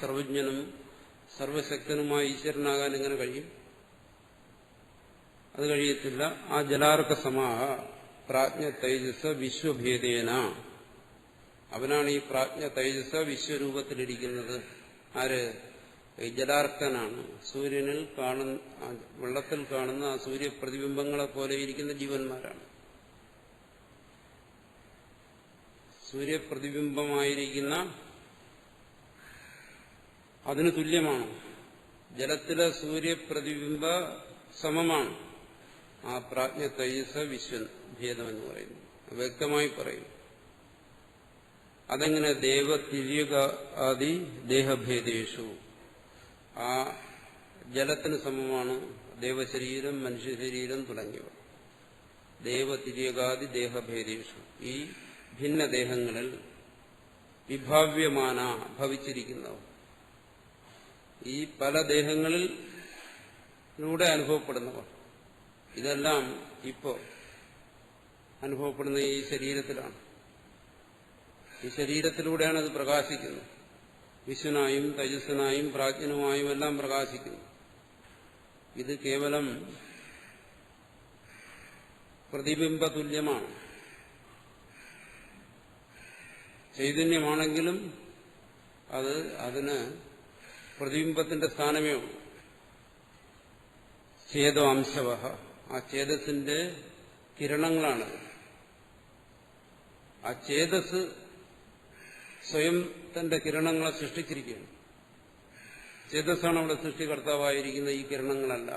സർവജ്ഞനും സർവശക്തനുമായ ഈശ്വരനാകാൻ എങ്ങനെ കഴിയും? അത് കഴിയത്തില്ല. ആ ജലാർക്ക സമാഹ പ്രാജ്ഞ തൈജസ വിശ്വഭേദേന, അവനാണ് ഈ പ്രാജ്ഞ തൈജസ വിശ്വരൂപത്തിലിരിക്കുന്നത്. ആര്? ഈ ജലാർക്കനാണ്. സൂര്യനിൽ കാണുന്ന, വെള്ളത്തിൽ കാണുന്ന ആ സൂര്യപ്രതിബിംബങ്ങളെ പോലെ ഇരിക്കുന്ന ജീവന്മാരാണ്. സൂര്യപ്രതിബിംബമായിരിക്കുന്ന അതിന് തുല്യമാണ്. ജലത്തിലെ സൂര്യപ്രതിബിംബ സമമാണ് ആ പ്രാജ്ഞ തൈജസ വിശ്വഭേദം എന്ന് പറയുന്നു. വ്യക്തമായി പറയും. അതെങ്ങനെ? ദേവതിര്യക ആദി ദേഹഭേദേഷു, ആ ജലത്തിന് സമമാണ് ദേവശരീരം, മനുഷ്യശരീരം തുടങ്ങിയവ. ദേവതിര്യകാദി ദേഹഭേദേഷു, ഈ ഭിന്ന ദേഹങ്ങളിൽ വിഭാവ്യമാന ഭവിച്ചിരിക്കുന്നവ, ഈ പല ദേഹങ്ങളിലൂടെ അനുഭവപ്പെടുന്നവ. ഇതെല്ലാം ഇപ്പോൾ അനുഭവപ്പെടുന്ന ഈ ശരീരത്തിലാണ്. ഈ ശരീരത്തിലൂടെയാണ് അത് പ്രകാശിക്കുന്നത്. വിശ്വനായും തേജസ്സനായും പ്രാജ്ഞനുമായും എല്ലാം പ്രകാശിക്കുന്നു. ഇത് കേവലം പ്രതിബിംബ തുല്യമാണ്. ചൈതന്യമാണെങ്കിലും അതിന് പ്രതിബിംബത്തിന്റെ സ്ഥാനമേ ഉള്ളൂ. ചേതോ അംശവഹ, ആ ചേതസ്സിന്റെ കിരണങ്ങളാണ്. ആ ചേതസ് സ്വയം തന്റെ കിരണങ്ങളെ സൃഷ്ടിച്ചിരിക്കുകയാണ്. ചേതസ്സാണ് അവിടെ സൃഷ്ടികർത്താവായിരിക്കുന്ന, ഈ കിരണങ്ങളല്ല.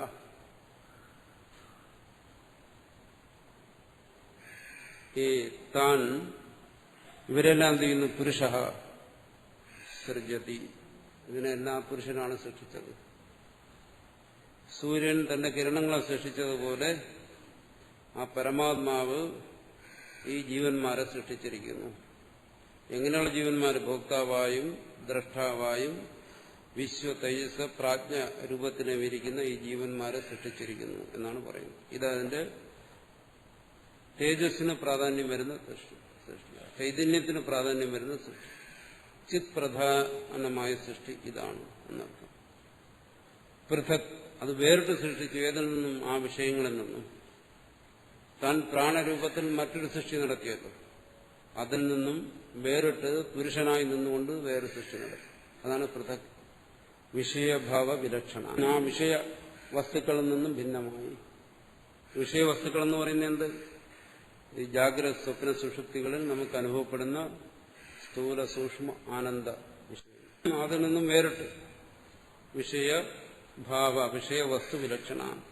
ഈ താൻ ഇവരെല്ലാം എന്ത് ചെയ്യുന്നു? പുരുഷ സൃജതി, ഇതിനെല്ലാം പുരുഷനാണ് സൃഷ്ടിച്ചത്. സൂര്യൻ തന്റെ കിരണങ്ങളെ സൃഷ്ടിച്ചതുപോലെ ആ പരമാത്മാവ് ഈ ജീവന്മാരെ സൃഷ്ടിച്ചിരിക്കുന്നു. എങ്ങനെയുള്ള ജീവന്മാര്? ഭോക്താവായും ദ്രഷ്ടാവായും വിശ്വ തൈജസ പ്രാജ്ഞ രൂപത്തിനെ വിരിക്കുന്ന ഈ ജീവന്മാരെ സൃഷ്ടിച്ചിരിക്കുന്നു എന്നാണ് പറയുന്നത്. ഇതതിന്റെ തേജസ്സിന് പ്രാധാന്യം വരുന്ന സൃഷ്ടി, ചൈതന്യത്തിന് പ്രാധാന്യം വരുന്ന സൃഷ്ടി, ചിത് പ്രധാനമായ സൃഷ്ടി ഇതാണ് എന്നർത്ഥം. പൃഥക്, അത് വേറിട്ട് സൃഷ്ടിച്ചു. ഏതിൽ നിന്നും? ആ വിഷയങ്ങളിൽ നിന്നും. താൻ പ്രാണരൂപത്തിൽ മറ്റൊരു സൃഷ്ടി നടത്തിയല്ലോ, അതിൽ നിന്നും വേറിട്ട് പുരുഷനായി നിന്നുകൊണ്ട് വേറെ സൃഷ്ടി നടത്തി. അതാണ് പൃഥക്. വിഷയഭാവ വിലക്ഷണ. ആ വിഷയ വസ്തുക്കളിൽ നിന്നും ഭിന്നമായി. വിഷയവസ്തുക്കളെന്ന് പറയുന്നത് എന്ത്? ഈ ജാഗ്രത സ്വപ്ന സുഷുപ്തികളിൽ നമുക്ക് അനുഭവപ്പെടുന്ന സ്ഥൂല സൂക്ഷ്മ ആനന്ദ വിഷയം, അതിൽ നിന്നും വേറിട്ട് വിഷയഭാവ വിഷയവസ്തു വിലക്ഷണമാണ്.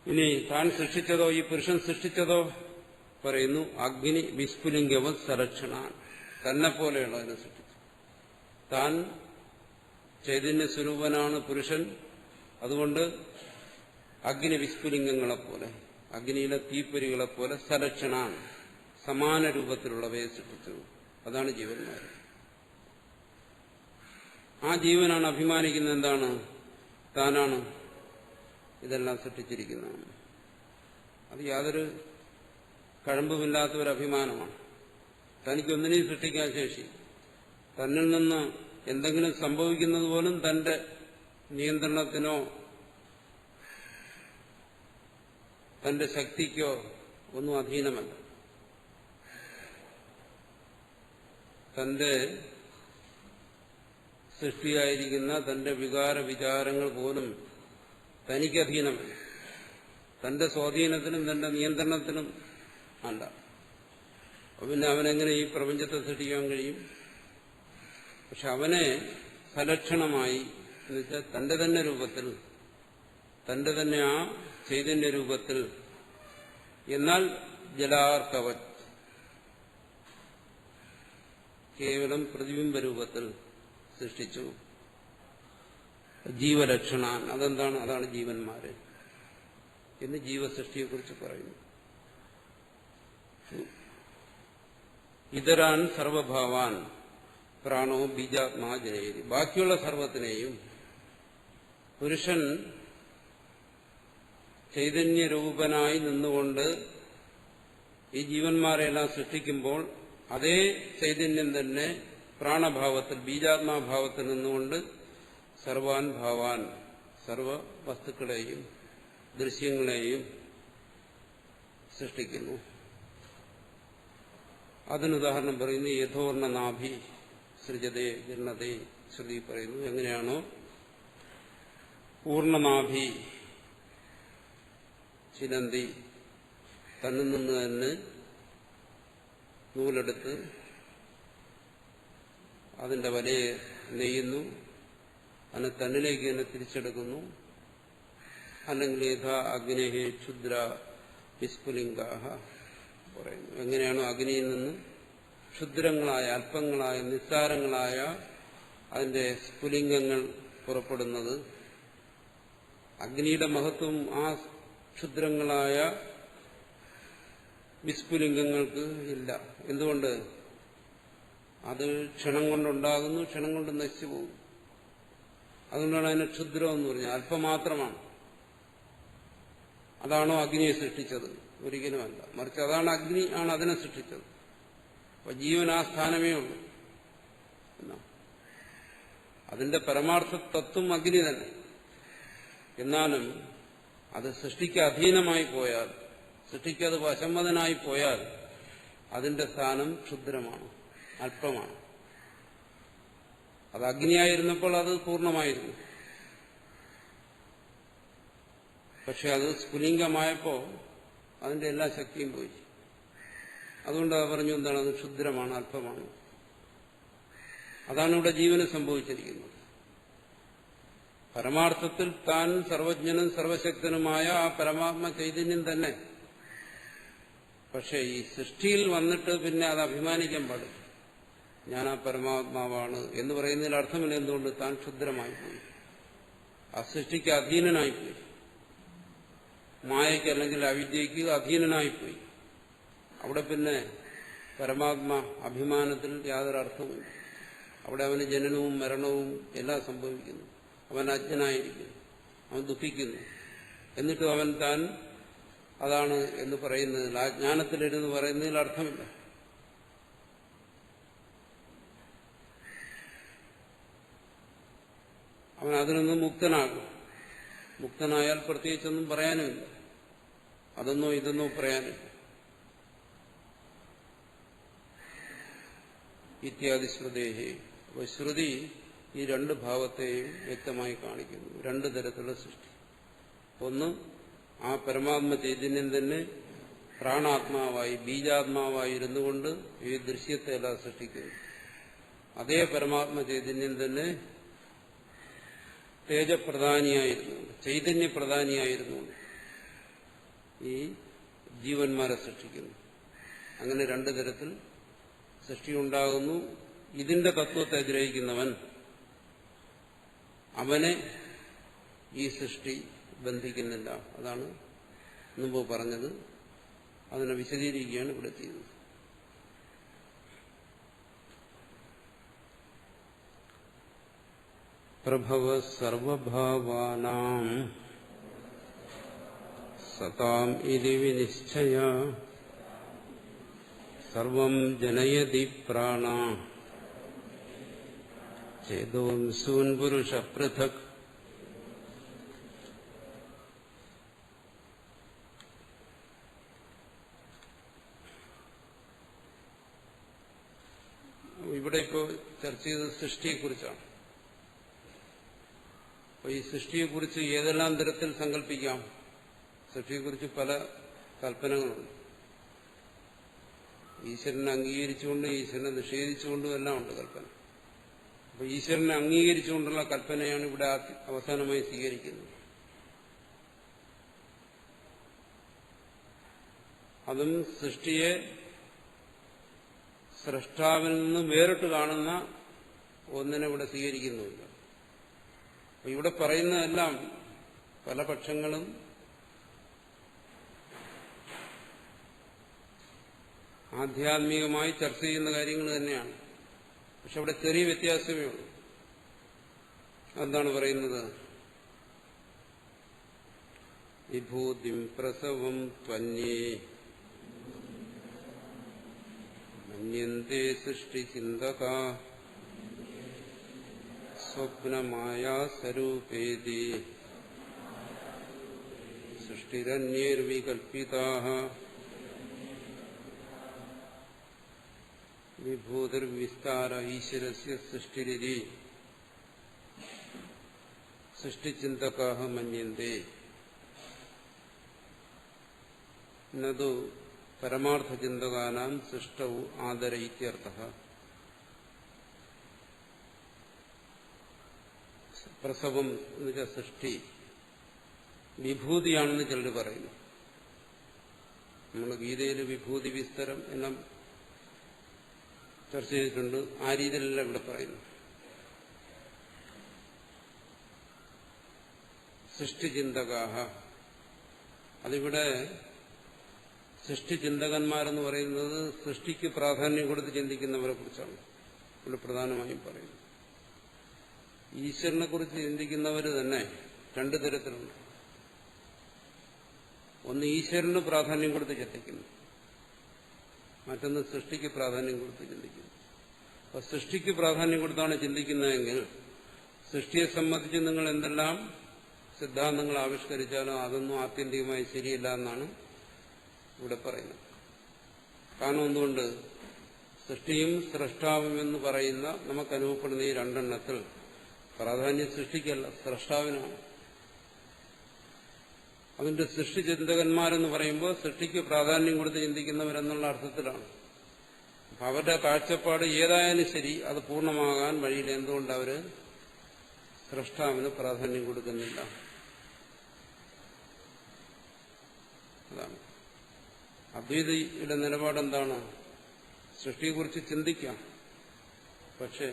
ഇനി താൻ സൃഷ്ടിച്ചതോ, ഈ പുരുഷൻ സൃഷ്ടിച്ചതോ പറയുന്നു അഗ്നി വിസ്ഫുലിംഗവത് സലക്ഷണാൻ, തന്നെ പോലെയുള്ളതിനെ സൃഷ്ടിച്ചു. താൻ ചൈതന്യ സ്വരൂപനാണ് പുരുഷൻ, അതുകൊണ്ട് അഗ്നി വിസ്ഫുലിംഗങ്ങളെപ്പോലെ, അഗ്നിയിലെ തീപ്പൊരികളെപ്പോലെ സലക്ഷണാൻ സമാന രൂപത്തിലുള്ളവയെ സൃഷ്ടിച്ചു. അതാണ് ജീവന്മാർ. ആ ജീവനാണ് അഭിമാനിക്കുന്നത് എന്താണ്? താനാണ് ഇതെല്ലാം സൃഷ്ടിച്ചിരിക്കുന്നതാണ്. അത് യാതൊരു കഴമ്പുമില്ലാത്ത ഒരു അഭിമാനമാണ്. തനിക്കൊന്നിനെയും സൃഷ്ടിക്കാൻ ശേഷി, തന്നിൽ നിന്ന് എന്തെങ്കിലും സംഭവിക്കുന്നത് പോലും തന്റെ നിയന്ത്രണത്തിനോ തന്റെ ശക്തിക്കോ ഒന്നും അധീനമല്ല. തന്റെ സൃഷ്ടിയായിരിക്കുന്ന തന്റെ വികാര വിചാരങ്ങൾ പോലും തനിക്ക് അധീനമല്ല. തന്റെ സ്വാധീനത്തിനും തന്റെ നിയന്ത്രണത്തിനും അല്ല. പിന്നെ അവനെങ്ങനെ ഈ പ്രപഞ്ചത്തെ സൃഷ്ടിക്കാൻ കഴിയും? പക്ഷെ അവനെ സലക്ഷണമായി എന്നുവെച്ചാൽ തന്റെ തന്നെ രൂപത്തിൽ, തന്റെ തന്നെ ആ ചൈതന്യ രൂപത്തിൽ, എന്നാൽ ജലാർക്കവത് കേവലം പ്രതിബിംബ രൂപത്തിൽ സൃഷ്ടിച്ചു. ജീവലക്ഷണാൻ, അതെന്താണ്? അതാണ് ജീവന്മാര് എന്ന് ജീവസൃഷ്ടിയെക്കുറിച്ച് പറയുന്നു. ഇതരാൻ സർവഭാവാൻ പ്രാണോ ബീജാത്മാ ജനയതി, ബാക്കിയുള്ള സർവത്തിനെയും പുരുഷൻ ചൈതന്യരൂപനായി നിന്നുകൊണ്ട് ഈ ജീവന്മാരെല്ലാം സൃഷ്ടിക്കുമ്പോൾ അതേ ചൈതന്യം തന്നെ പ്രാണഭാവത്തിൽ ബീജാത്മാഭാവത്തിൽ നിന്നുകൊണ്ട് സർവാൻ ഭാവാൻ സർവ വസ്തുക്കളെയും ദൃശ്യങ്ങളെയും സൃഷ്ടിക്കുന്നു. അതിനുദാഹരണം പറയുന്നു യഥോർണനാഭി സൃജതേ ഗിർണതേ. ശ്രുതി പറയുന്നു എങ്ങനെയാണോ പൂർണ്ണനാഭി ചിലന്തി തന്നിൽ നിന്ന് തന്നെ നൂലെടുത്ത് അതിന്റെ വലയെ നെയ്യുന്നു, അതിനെ തന്നിലേക്ക് തന്നെ തിരിച്ചെടുക്കുന്നു. അല്ലെങ്കിൽ യഥാ അഗ്നേഹേ ക്ഷുദ്ര വിസ്ഫുലിംഗാഹ പറയുന്നു. എങ്ങനെയാണോ അഗ്നിയിൽ നിന്ന് ക്ഷുദ്രങ്ങളായ അല്പങ്ങളായ നിസ്സാരങ്ങളായ അതിന്റെ സ്ഫുലിംഗങ്ങൾ പുറപ്പെടുന്നത്, അഗ്നിയുടെ മഹത്വം ആ ക്ഷുദ്രങ്ങളായ വിസ്ഫുലിംഗങ്ങൾക്ക് ഇല്ല. എന്തുകൊണ്ട്? അത് ക്ഷണം കൊണ്ടുണ്ടാകുന്നു, ക്ഷണം കൊണ്ട് നശിച്ചു പോകും. അതുകൊണ്ടാണ് അതിനെ ക്ഷുദ്രം എന്ന് പറഞ്ഞത്. അല്പമാത്രമാണ്. അതാണോ അഗ്നിയെ സൃഷ്ടിച്ചത്? ഒരിക്കലുമല്ല. മറിച്ച് അതാണ് അഗ്നി ആണ് അതിനെ സൃഷ്ടിച്ചത്. അപ്പൊ ജീവൻ ആ സ്ഥാനമേ ഉള്ളൂ. അതിന്റെ പരമാർത്ഥ തത്വം അഗ്നി തന്നെ. എന്നാലും അത് സൃഷ്ടിക്ക് അധീനമായി പോയാൽ, സൃഷ്ടിക്കത് വശംവദനായി പോയാൽ അതിന്റെ സ്ഥാനം ക്ഷുദ്രമാണ്, അല്പമാണ്. അത് അഗ്നിയായിരുന്നപ്പോൾ അത് പൂർണ്ണമായിരുന്നു. പക്ഷെ അത് സ്ഫുലിംഗമായപ്പോൾ അതിന്റെ എല്ലാ ശക്തിയും പോയി. അതുകൊണ്ട് പറഞ്ഞു എന്താണ്? അത് ക്ഷുദ്രമാണ്, അല്പമാണ്. അതാണ് ഇവിടെ ജീവന് സംഭവിച്ചിരിക്കുന്നത്. പരമാർത്ഥത്തിൽ താൻ സർവജ്ഞനും സർവശക്തനുമായ ആ പരമാത്മ ചൈതന്യം തന്നെ. പക്ഷെ ഈ സൃഷ്ടിയിൽ വന്നിട്ട് പിന്നെ അത് അഭിമാനിക്കാൻ പാടില്ല. ഞാൻ ആ പരമാത്മാവാണ് എന്ന് പറയുന്നതിൽ അർത്ഥമില്ല. എന്തുകൊണ്ട്? താൻ ക്ഷുദ്രമായി പോയി, ആ സൃഷ്ടിക്ക് അധീനനായിപ്പോയി, മായയ്ക്ക് അല്ലെങ്കിൽ അവിദ്യയ്ക്ക് അധീനനായിപ്പോയി. അവിടെ പിന്നെ പരമാത്മ അഭിമാനത്തിൽ യാതൊരു അർത്ഥവുമില്ല. അവിടെ അവന് ജനനവും മരണവും എല്ലാം സംഭവിക്കുന്നു. അവൻ അജ്ഞനായിരിക്കുന്നു, അവൻ ദുഃഖിക്കുന്നു. എന്നിട്ടും അവൻ താൻ അതാണ് എന്ന് പറയുന്നതിൽ, ആ ജ്ഞാനത്തിലിരുന്ന് പറയുന്നതിൽ അർത്ഥമില്ല. അവൻ അതിൽ നിന്ന് മുക്തനാകും. മുക്തനായാൽ പ്രത്യേകിച്ചൊന്നും പറയാനുമില്ല. അതൊന്നോ ഇതൊന്നോ പറയാനില്ല. ഇത്യാദി ശ്രുതേഹി. അപ്പോൾ ശ്രുതി ഈ രണ്ട് ഭാവത്തെയും വ്യക്തമായി കാണിക്കുന്നു. രണ്ട് തരത്തിലുള്ള സൃഷ്ടി. ഒന്ന്, ആ പരമാത്മ ചൈതന്യം തന്നെ പ്രാണാത്മാവായി ബീജാത്മാവായി ഇരുന്നുകൊണ്ട് ഈ ദൃശ്യത്തെ എല്ലാം സൃഷ്ടിക്കുന്നു. അതേ പരമാത്മ ചൈതന്യം തന്നെ തേജപ്രധാനിയായിരുന്നുകൊണ്ട് ചൈതന്യപ്രധാനിയായിരുന്നുകൊണ്ട് ഈ ജീവന്മാരെ സൃഷ്ടിക്കുന്നു. അങ്ങനെ രണ്ടു തരത്തിൽ സൃഷ്ടിയുണ്ടാകുന്നു. ഇതിന്റെ തത്വത്തെ ഗ്രഹിക്കുന്നവൻ, അവനെ ഈ സൃഷ്ടി ബന്ധിക്കുന്നില്ല. അതാണ് മുമ്പ് പറഞ്ഞത്. അതിനെ വിശദീകരിക്കുകയാണ് ഇവിടെ ചെയ്യുന്നത്. പ്രഭവ സർവഭാവാനാം സതാം ഇതി വിനിശ്ചയ സർവം ജനയതി പ്രാണ ചേതോംസൂൻ പുരുഷ പൃഥക്. ഇവിടെ ഇപ്പോൾ ചർച്ച ചെയ്തത് സൃഷ്ടിയെക്കുറിച്ചാണ്. അപ്പോൾ ഈ സൃഷ്ടിയെക്കുറിച്ച് ഏതെല്ലാം തരത്തിൽ സങ്കല്പിക്കാം? സൃഷ്ടിയെക്കുറിച്ച് പല കൽപ്പനകളുണ്ട്. ഈശ്വരനെ അംഗീകരിച്ചുകൊണ്ട് ഈശ്വരനെ നിഷേധിച്ചുകൊണ്ടും എല്ലാം ഉണ്ട് കൽപ്പന. അപ്പോൾ ഈശ്വരനെ അംഗീകരിച്ചുകൊണ്ടുള്ള കൽപ്പനയാണ് ഇവിടെ അവസാനമായി സ്വീകരിക്കുന്നത്. അതും സൃഷ്ടിയെ സ്രഷ്ടാവിൽ നിന്ന് വേറിട്ട് കാണുന്ന ഒന്നിനെ ഇവിടെ സ്വീകരിക്കുന്നുമില്ല. അപ്പൊ ഇവിടെ പറയുന്നതെല്ലാം പല പക്ഷങ്ങളും ആധ്യാത്മികമായി ചർച്ച ചെയ്യുന്ന കാര്യങ്ങൾ തന്നെയാണ്. പക്ഷെ അവിടെ ചെറിയ വ്യത്യാസമേ ഉള്ളൂ. എന്താണ് പറയുന്നത്? വിഭൂതിം പ്രസവം ത്വന്യേ മന്യന്തേ സൃഷ്ടിചിന്തകാ സ്വപ്നമായാ സ്വരൂപേതി സൃഷ്ടിരന്യേർവികൽപിതാഃ വിഭൂതിർവിസ്താര ഈശ്വരസ്യ സൃഷ്ടിരിതി സൃഷ്ടിചിന്തകാഃ മന്യന്തേ നതു പരമാർത്ഥചിന്തകാനാം സൃഷ്ടൗ ആദര ഇത്യർത്ഥഃ. പ്രസവം എന്ന് വെച്ചാൽ സൃഷ്ടി വിഭൂതിയാണെന്ന് ചിലർ പറയുന്നു. നമ്മൾ ഗീതയിൽ വിഭൂതി വിസ്തരം എല്ലാം ചർച്ച ചെയ്തിട്ടുണ്ട്. ആ രീതിയിലല്ല ഇവിടെ പറയുന്നു. സൃഷ്ടിചിന്തകാഹ, അതിവിടെ സൃഷ്ടിചിന്തകന്മാരെന്ന് പറയുന്നത് സൃഷ്ടിക്ക് പ്രാധാന്യം കൊടുത്ത് ചിന്തിക്കുന്നവരെ കുറിച്ചാണ് ഇവിടെ പ്രധാനമായും പറയുന്നത്. ഈശ്വരനെ കുറിച്ച് ചിന്തിക്കുന്നവർ തന്നെ രണ്ടു തരത്തിലുണ്ട്. ഒന്ന് ഈശ്വരന് പ്രാധാന്യം കൊടുത്ത് ചിന്തിക്കുന്നു, മറ്റൊന്ന് സൃഷ്ടിക്ക് പ്രാധാന്യം കൊടുത്ത് ചിന്തിക്കുന്നു. അപ്പൊ സൃഷ്ടിക്ക് പ്രാധാന്യം കൊടുത്താണ് ചിന്തിക്കുന്നതെങ്കിൽ സൃഷ്ടിയെ സംബന്ധിച്ച് നിങ്ങൾ എന്തെല്ലാം സിദ്ധാന്തങ്ങൾ ആവിഷ്കരിച്ചാലും അതൊന്നും ആത്യന്തികമായി ശരിയല്ല എന്നാണ് ഇവിടെ പറയുന്നത്. കാരണം എന്തുകൊണ്ട്? സൃഷ്ടിയും സ്രഷ്ടാവും എന്ന് പറയുന്ന നമുക്കനുഭവപ്പെടുന്ന ഈ രണ്ടെണ്ണത്തിൽ പ്രാധാന്യം സൃഷ്ടിക്കല്ല, സ്രഷ്ടാവിനാണ്. അതിന്റെ സൃഷ്ടിചിന്തകന്മാരെന്ന് പറയുമ്പോൾ സൃഷ്ടിക്ക് പ്രാധാന്യം കൊടുത്ത് ചിന്തിക്കുന്നവരെന്നുള്ള അർത്ഥത്തിലാണ്. അപ്പൊ അവരുടെ കാഴ്ചപ്പാട് ഏതായാലും ശരി, അത് പൂർണ്ണമാകാൻ വഴിയിൽ എന്തുകൊണ്ട് അവര് സ്രഷ്ടാവിന് പ്രാധാന്യം കൊടുക്കുന്നില്ല? അതാണ് അദ്വൈതയുടെ നിലപാടെന്താണ്? സൃഷ്ടിയെക്കുറിച്ച് ചിന്തിക്കാം, പക്ഷെ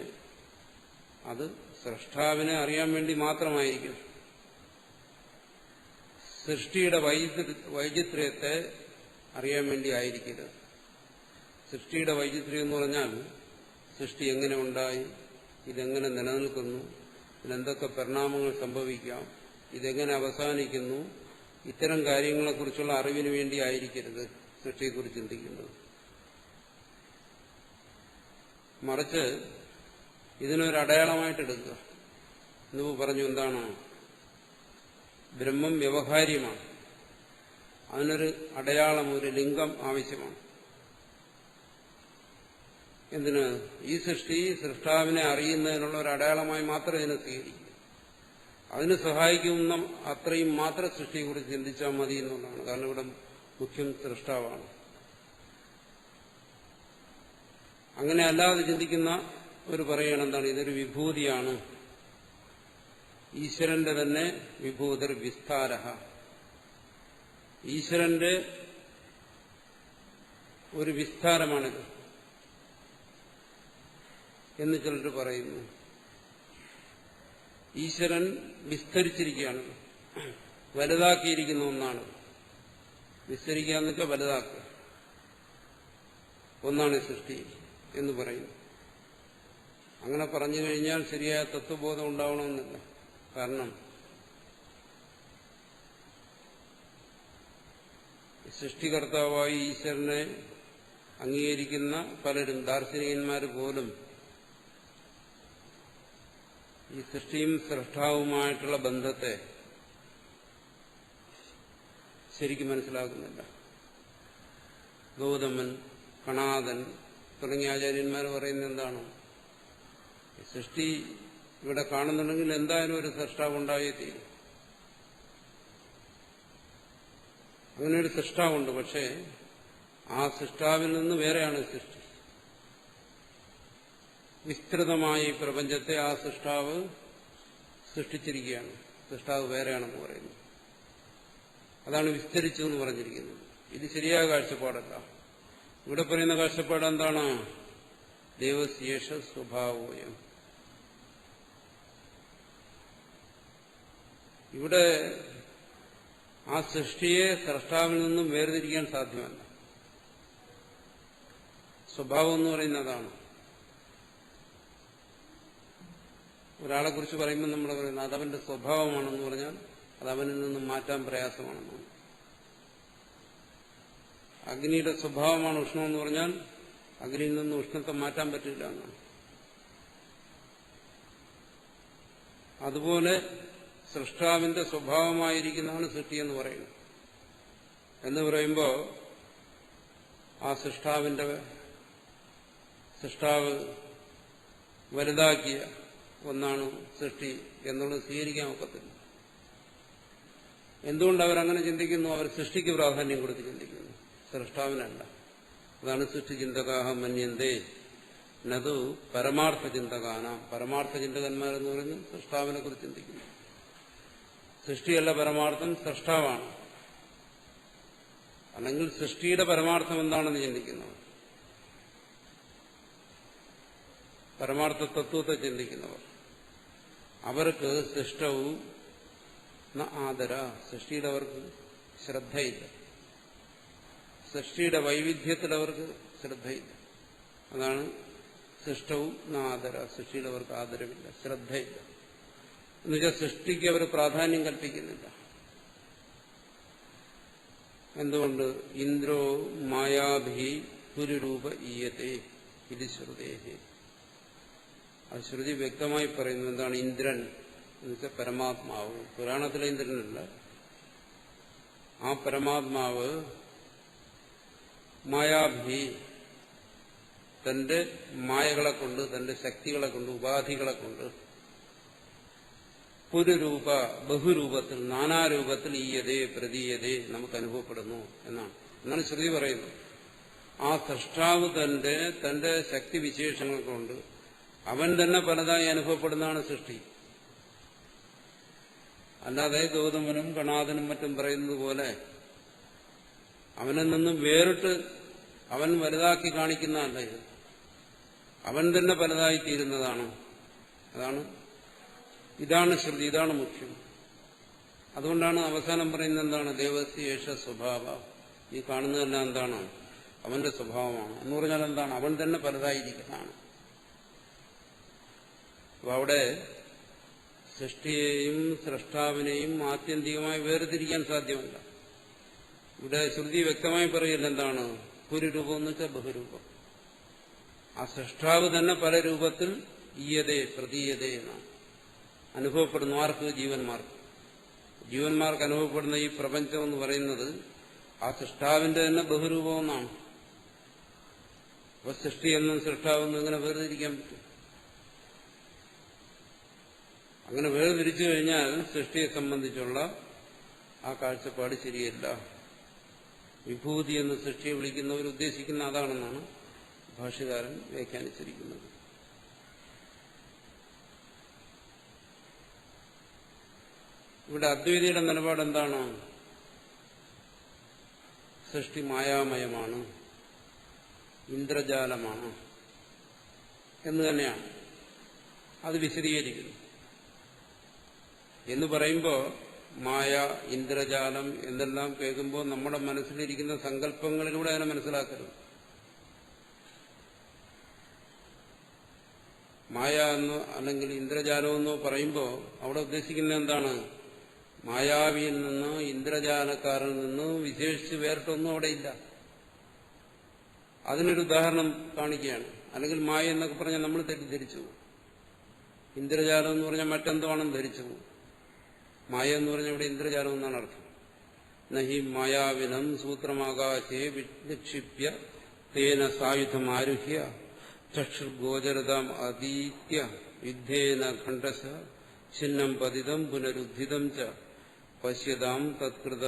അത് സ്രഷ്ടാവിനെ അറിയാൻ വേണ്ടി മാത്രമായിരിക്കും. സൃഷ്ടിയുടെ വൈചിത്ര്യത്തെ അറിയാൻ വേണ്ടി ആയിരിക്കരുത്. സൃഷ്ടിയുടെ വൈചിത്ര്യം എന്ന് പറഞ്ഞാൽ സൃഷ്ടി എങ്ങനെ ഉണ്ടായി, ഇതെങ്ങനെ നിലനിൽക്കുന്നു, ഇതിലെന്തൊക്കെ പരിണാമങ്ങൾ സംഭവിക്കാം, ഇതെങ്ങനെ അവസാനിക്കുന്നു, ഇത്തരം കാര്യങ്ങളെക്കുറിച്ചുള്ള അറിവിന് വേണ്ടി ആയിരിക്കരുത് സൃഷ്ടിയെക്കുറിച്ച് ചിന്തിക്കുന്നത്. മറിച്ച് ഇതിനൊരടയാളമായിട്ടെടുക്കുക. എന്ന് പറഞ്ഞു, എന്താണ്? ബ്രഹ്മം വ്യവഹാര്യമാണ്, അതിനൊരു അടയാളം, ഒരു ലിംഗം ആവശ്യമാണ്. എന്തിന്? ഈ സൃഷ്ടി സൃഷ്ടാവിനെ അറിയുന്നതിനുള്ള ഒരു അടയാളമായി മാത്രമേ ഇതിനെ സ്വീകരിക്കൂ. അതിന് സഹായിക്കുന്ന അത്രയും മാത്രം സൃഷ്ടിയെക്കുറിച്ച് ചിന്തിച്ചാൽ മതി എന്നുള്ളതാണ്. കാരണം ഇവിടെ മുഖ്യം സൃഷ്ടാവാണ്. അങ്ങനെ അല്ലാതെ ചിന്തിക്കുന്ന ഒരു പറയണം എന്താണ്? ഇതൊരു വിഭൂതിയാണ്, ഈശ്വരന്റെ തന്നെ വിഭൂതിർ വിസ്താര, ഈശ്വരന്റെ ഒരു വിസ്താരമാണിത് എന്ന് ചിലർ പറയുന്നു. ഈശ്വരൻ വിസ്തരിച്ചിരിക്കുകയാണ്, വലുതാക്കിയിരിക്കുന്ന ഒന്നാണ്. വിസ്തരിക്കുക എന്ന് വെച്ചാൽ വലുതാക്കുക ഒന്നാണ് സൃഷ്ടി എന്ന് പറയുന്നു. അങ്ങനെ പറഞ്ഞു കഴിഞ്ഞാൽ ശരിയായ തത്വബോധം ഉണ്ടാവണമെന്നില്ല. കാരണം സൃഷ്ടികർത്താവായി ഈശ്വരനെ അംഗീകരിക്കുന്ന പലരും, ദാർശനികന്മാർ പോലും ഈ സൃഷ്ടിയും സൃഷ്ടാവുമായിട്ടുള്ള ബന്ധത്തെ ശരിക്കും മനസ്സിലാക്കുന്നില്ല. ഗൗതമൻ, കണാദൻ തുടങ്ങിയ ആചാര്യന്മാർ പറയുന്നത് എന്താണ്? സൃഷ്ടി ഇവിടെ കാണുന്നുണ്ടെങ്കിൽ എന്തായാലും ഒരു സൃഷ്ടാവ് ഉണ്ടായേ തീരും. അങ്ങനെ ഒരു സൃഷ്ടാവുണ്ട്. പക്ഷേ ആ സൃഷ്ടാവിൽ നിന്ന് വേറെയാണ് സൃഷ്ടി. വിസ്തൃതമായ ഈ പ്രപഞ്ചത്തെ ആ സൃഷ്ടാവ് സൃഷ്ടിച്ചിരിക്കുകയാണ്. സൃഷ്ടാവ് വേറെയാണെന്ന് പറയുന്നു. അതാണ് വിസ്തരിച്ചു എന്ന് പറഞ്ഞിരിക്കുന്നത്. ഇത് ശരിയായ കാഴ്ചപ്പാടല്ല. ഇവിടെ പറയുന്ന കാഴ്ചപ്പാട് എന്താണ്? ദേവശേഷ സ്വഭാവോയം. ഇവിടെ ആ സൃഷ്ടിയെ സൃഷ്ടാവിൽ നിന്നും വേർതിരിക്കാൻ സാധ്യമല്ല. സ്വഭാവം എന്ന് പറയുന്നതാണ്. ഒരാളെ കുറിച്ച് പറയുമ്പോൾ നമ്മൾ പറയുന്നത് അതവന്റെ സ്വഭാവമാണെന്ന് പറഞ്ഞാൽ അത് അവനിൽ നിന്നും മാറ്റാൻ പ്രയാസമാണെന്നാണ്. അഗ്നിയുടെ സ്വഭാവമാണ് ഉഷ്ണം എന്ന് പറഞ്ഞാൽ അഗ്നിയിൽ നിന്ന് ഉഷ്ണത്തെ മാറ്റാൻ പറ്റില്ല എന്നാണ്. അതുപോലെ സൃഷ്ടാവിന്റെ സ്വഭാവമായിരിക്കുന്നതാണ് സൃഷ്ടി എന്ന് പറയുന്നത്. എന്ന് പറയുമ്പോൾ ആ സൃഷ്ടാവ് വലുതാക്കിയ ഒന്നാണ് സൃഷ്ടി എന്നുള്ളത് സ്വീകരിക്കാൻ ഒക്കത്തില്ല. എന്തുകൊണ്ട് അവരങ്ങനെ ചിന്തിക്കുന്നു? അവർ സൃഷ്ടിക്ക് പ്രാധാന്യം കൊടുത്ത് ചിന്തിക്കുന്നു, സൃഷ്ടാവിനല്ല. അതാണ് സൃഷ്ടി ചിന്തകാഹ മന്യന്തേ നതു പരമാർത്ഥ ചിന്തകാന. പരമാർത്ഥ ചിന്തകന്മാരെന്ന് പറയുന്നത് സൃഷ്ടാവിനെ കുറിച്ച് ചിന്തിക്കുന്നു. സൃഷ്ടിയല്ല പരമാർത്ഥം, സൃഷ്ടാവാണ്. അല്ലെങ്കിൽ സൃഷ്ടിയുടെ പരമാർത്ഥം എന്താണെന്ന് ചിന്തിക്കുന്നവർ, പരമാർത്ഥ തത്വത്തെ ചിന്തിക്കുന്നവർ, അവർക്ക് സൃഷ്ടവും ആദര, സൃഷ്ടിയുടെ അവർക്ക് ശ്രദ്ധയില്ല. സൃഷ്ടിയുടെ വൈവിധ്യത്തിൽ അവർക്ക് ശ്രദ്ധയില്ല. അതാണ് സൃഷ്ടവും ആദര, സൃഷ്ടിയുടെ അവർക്ക് ആദരവില്ല, ശ്രദ്ധയില്ല. എന്നുവെച്ചാൽ സൃഷ്ടിക്ക് അവർ പ്രാധാന്യം കൽപ്പിക്കുന്നില്ല. എന്തുകൊണ്ട്? ഇന്ദ്രോ മായാഭി പുരുരൂപ ഈയത്തെ ഇത് ശ്രുതേഹി. അത് ശ്രുതി വ്യക്തമായി പറയുന്നു. എന്താണ് ഇന്ദ്രൻ എന്നുവെച്ചാൽ പരമാത്മാവ്. പുരാണത്തിലെ ഇന്ദ്രനല്ല, ആ പരമാത്മാവ് മായാഭി, തന്റെ മായകളെ കൊണ്ട്, തന്റെ ശക്തികളെ കൊണ്ട്, ഉപാധികളെ കൊണ്ട് പുരുരൂപ, ബഹുരൂപത്തിൽ, നാനാരൂപത്തിൽ ഈയതേ പ്രതീയതേ നമുക്ക് അനുഭവപ്പെടുന്നു എന്നാണ് ശ്രുതി പറയുന്നത്. ആ സൃഷ്ടാവ് തന്റെ ശക്തി വിശേഷങ്ങൾ കൊണ്ട് അവൻ തന്നെ പലതായി അനുഭവപ്പെടുന്നതാണ് സൃഷ്ടി. അല്ലാതെ ഗൗതമനും കണാദനും മറ്റും പറയുന്നത് പോലെ അവനിൽ നിന്നും വേറിട്ട് അവൻ വലുതാക്കി കാണിക്കുന്നതല്ല ഇത്. അവൻ തന്നെ പലതായി തീരുന്നതാണ്. ഇതാണ് ശ്രുതി, ഇതാണ് മുഖ്യം. അതുകൊണ്ടാണ് അവസാനം പറയുന്നത് എന്താണ്? ദേവസ്യേഷ സ്വഭാവ. ഈ കാണുന്നതെല്ലാം എന്താണ്? അവന്റെ സ്വഭാവമാണ്. എന്ന് പറഞ്ഞാൽ എന്താണ്? അവൻ തന്നെ പലതായിരിക്കുന്നതാണ്. അപ്പൊ അവിടെ സൃഷ്ടിയെയും സൃഷ്ടാവിനെയും ആത്യന്തികമായി വേർതിരിക്കാൻ സാധ്യമല്ല. ഇവിടെ ശ്രുതി വ്യക്തമായി പറയില്ല എന്താണ്? പുരുരൂപം എന്ന് വെച്ചാൽ ബഹുരൂപം. ആ സൃഷ്ടാവ് തന്നെ പല രൂപത്തിൽ ഈയതേ പ്രതീയതേ എന്നാണ് അനുഭവപ്പെടുന്നു. ആർക്ക്? ജീവന്മാർക്ക് അനുഭവപ്പെടുന്ന ഈ പ്രപഞ്ചം എന്ന് പറയുന്നത് ആ സൃഷ്ടാവിന്റെ തന്നെ ബഹുരൂപമെന്നാണ്. അപ്പൊ സൃഷ്ടിയെന്നും സൃഷ്ടാവെന്നും ഇങ്ങനെ വേർതിരിക്കാൻ പറ്റും? അങ്ങനെ വേർതിരിച്ചു കഴിഞ്ഞാൽ സൃഷ്ടിയെ സംബന്ധിച്ചുള്ള ആ കാഴ്ചപ്പാട് ശരിയല്ല. വിഭൂതി എന്ന് സൃഷ്ടിയെ വിളിക്കുന്നവർ ഉദ്ദേശിക്കുന്ന അതാണെന്നാണ് ഭാഷ്യകാരൻ വ്യാഖ്യാനിച്ചിരിക്കുന്നത്. ഇവിടെ അദ്വൈതിയുടെ നിലപാട് എന്താണ്? സൃഷ്ടി മായാമയമാണ്, ഇന്ദ്രജാലമാണ് എന്ന് തന്നെയാണ്. അത് വിശദീകരിക്കുന്നു. എന്ന് പറയുമ്പോൾ മായ, ഇന്ദ്രജാലം എന്നെല്ലാം കേൾക്കുമ്പോൾ നമ്മുടെ മനസ്സിലിരിക്കുന്ന സങ്കല്പങ്ങളിലൂടെ അതിനെ മനസ്സിലാക്കരുത്. മായ എന്നോ അല്ലെങ്കിൽ ഇന്ദ്രജാലം എന്നോ പറയുമ്പോൾ അവിടെ ഉദ്ദേശിക്കുന്നത് എന്താണ്? മായാവിയിൽ നിന്ന്, ഇന്ദ്രജാലക്കാരിൽ നിന്ന് വിശേഷിച്ച് വേറിട്ടൊന്നും അവിടെയില്ല. അതിനൊരു ഉദാഹരണം കാണിക്കുകയാണ്. അല്ലെങ്കിൽ മായ എന്നൊക്കെ പറഞ്ഞാൽ നമ്മൾ തെറ്റിദ്ധരിച്ചു. ഇന്ദ്രജാലം എന്ന് പറഞ്ഞാൽ മറ്റെന്തോ ആണെന്ന് ധരിച്ചു. മായ എന്ന് പറഞ്ഞാൽ ഇവിടെ ഇന്ദ്രജാലം എന്നാണ് അർത്ഥം. നഹി മായാവിനം സൂത്രമാകാശേ വിക്ഷിപ്യ തേന സായുധം ആരുഹ്യ ചക്ഷുർഗോചരതാം അതീത്യ യുദ്ധേന ഖണ്ഡശ ഛിന്നം പതിതം പുനരുദ്ധിതം ച പശ്യതാം തത്കൃത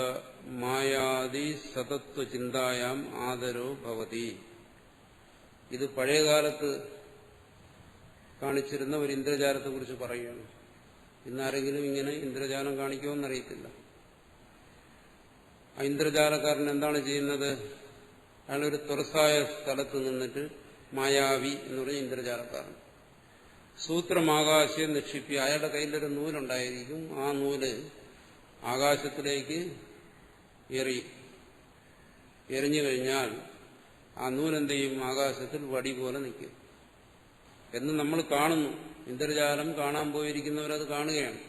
മായാദി സതത്വചിന്തായാം ആദരോ ഭവതി. ഇത് പഴയകാലത്ത് കാണിച്ചിരുന്ന ഒരു ഇന്ദ്രജാലത്തെക്കുറിച്ച് പറയുകയാണ്. ഇന്നാരെങ്കിലും ഇങ്ങനെ ഇന്ദ്രജാലം കാണിക്കുമെന്നറിയത്തില്ല. ആ ഇന്ദ്രജാലക്കാരൻ എന്താണ് ചെയ്യുന്നത്? അയാളൊരു തുറസായ സ്ഥലത്ത് നിന്നിട്ട് മായാവി എന്ന് പറഞ്ഞ ഇന്ദ്രജാലക്കാരൻ സൂത്രമാകാശം നിക്ഷിപ്പി, അയാളുടെ കയ്യിലൊരു നൂലുണ്ടായിരിക്കും. ആ നൂല് ആകാശത്തിലേക്ക് എറിഞ്ഞു കഴിഞ്ഞാൽ ആ നൂലെന്ത് ചെയ്യും? ആകാശത്തിൽ വടി പോലെ നിൽക്കും എന്ന് നമ്മൾ കാണുന്നു. ഇന്ദ്രജാലം കാണാൻ പോയിരിക്കുന്നവരത് കാണുകയാണ്.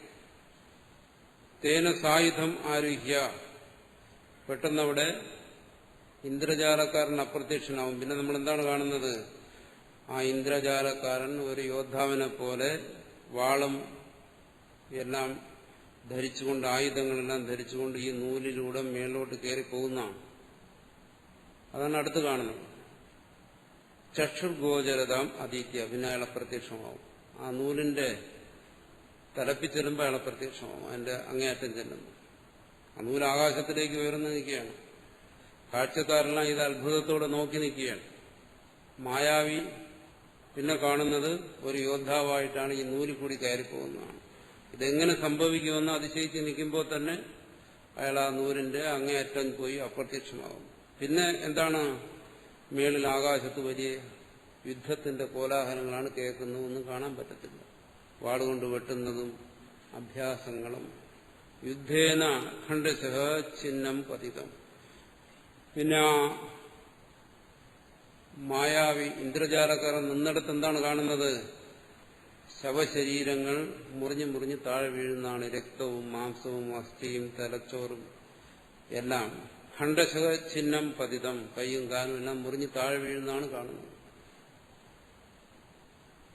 തേന സായുധം ആരുഹ്യ, പെട്ടെന്നവിടെ ഇന്ദ്രജാലക്കാരൻ അപ്രത്യക്ഷനാവും. പിന്നെ നമ്മൾ എന്താണ് കാണുന്നത്? ആ ഇന്ദ്രജാലക്കാരൻ ഒരു യോദ്ധാവിനെ പോലെ വാളും എല്ലാം ധരിച്ചുകൊണ്ട്, ആയുധങ്ങളെല്ലാം ധരിച്ചുകൊണ്ട് ഈ നൂലിലൂടെ മേലോട്ട് കയറി പോകുന്നതാണ്. അതാണ് അടുത്ത് കാണുന്നത്. ചക്ഷുർഗോചരതാം അതീത്യ, പിന്നെ അയാളെ പ്രത്യക്ഷമാവും. ആ നൂലിന്റെ തലപ്പിൽ ചെല്ലുമ്പോൾ അയാളെ പ്രത്യക്ഷമാവും. അതിന്റെ അങ്ങേയറ്റം ചെല്ലുന്നു. ആ നൂല് ആകാശത്തിലേക്ക് ഉയർന്നു നിൽക്കുകയാണ്. കാഴ്ചക്കാരെല്ലാം ഇത് അത്ഭുതത്തോടെ നോക്കി നിൽക്കുകയാണ്. മായാവി പിന്നെ കാണുന്നത് ഒരു യോദ്ധാവായിട്ടാണ് ഈ നൂലിൽ കൂടി കയറിപ്പോകുന്നതാണ്. ഇതെങ്ങനെ സംഭവിക്കുമെന്ന് അതിശയിച്ച് നിൽക്കുമ്പോൾ തന്നെ അയാൾ ആ നൂലിന്റെ അങ്ങേയറ്റം പോയി അപ്രത്യക്ഷമാകും. പിന്നെ എന്താണ്? മേളിൽ ആകാശത്ത് വലിയ യുദ്ധത്തിന്റെ കോലാഹലങ്ങളാണ് കേൾക്കുന്നത്. ഒന്നും കാണാൻ പറ്റത്തില്ല. വാളുകൊണ്ട് വെട്ടുന്നതും അഭ്യാസങ്ങളും. യുദ്ധേന ഖണ്ഡശഃ ഛിന്നം പതിതം. പിന്നെ മായാവി ഇന്ദ്രജാലക്കാരൻ നിന്നിടത്ത് എന്താണ് കാണുന്നത്? ശവശരീരങ്ങൾ മുറിഞ്ഞു മുറിഞ്ഞ് താഴെ വീഴുന്നതാണ്. രക്തവും മാംസവും അസ്ഥിയും തലച്ചോറും എല്ലാം ഖണ്ഡശഃ ഛിന്നം പതിതം, കൈയും കാലും എല്ലാം മുറിഞ്ഞ് താഴെ വീഴുന്നതാണ് കാണുന്നത്.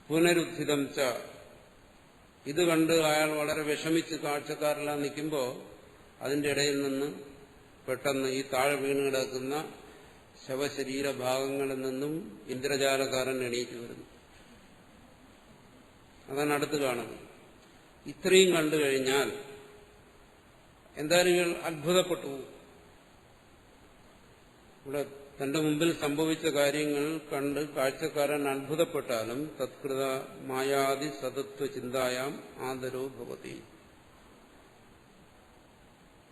പുനരുദ്ധിതം ച, ഇത് കണ്ട് അയാൾ വളരെ വിഷമിച്ച് കാഴ്ചക്കാരെല്ലാം നിൽക്കുമ്പോൾ അതിന്റെ ഇടയിൽ നിന്ന് പെട്ടെന്ന് ഈ താഴെ വീണ് കിടക്കുന്ന ശവശരീരഭാഗങ്ങളിൽ നിന്നും ഇന്ദ്രജാലക്കാരൻ എണീറ്റ് വരുന്നു. അതാണ് അടുത്ത് കാണുന്നത്. ഇത്രയും കണ്ടു കഴിഞ്ഞാൽ എന്തായാലും അത്ഭുതപ്പെട്ടു. ഇവിടെ തന്റെ മുമ്പിൽ സംഭവിച്ച കാര്യങ്ങൾ കണ്ട് കാഴ്ചക്കാരൻ അത്ഭുതപ്പെട്ടാലും തത്കൃത മായാദി സതത്വ ചിന്തായാം ആദരോ ഭവതി.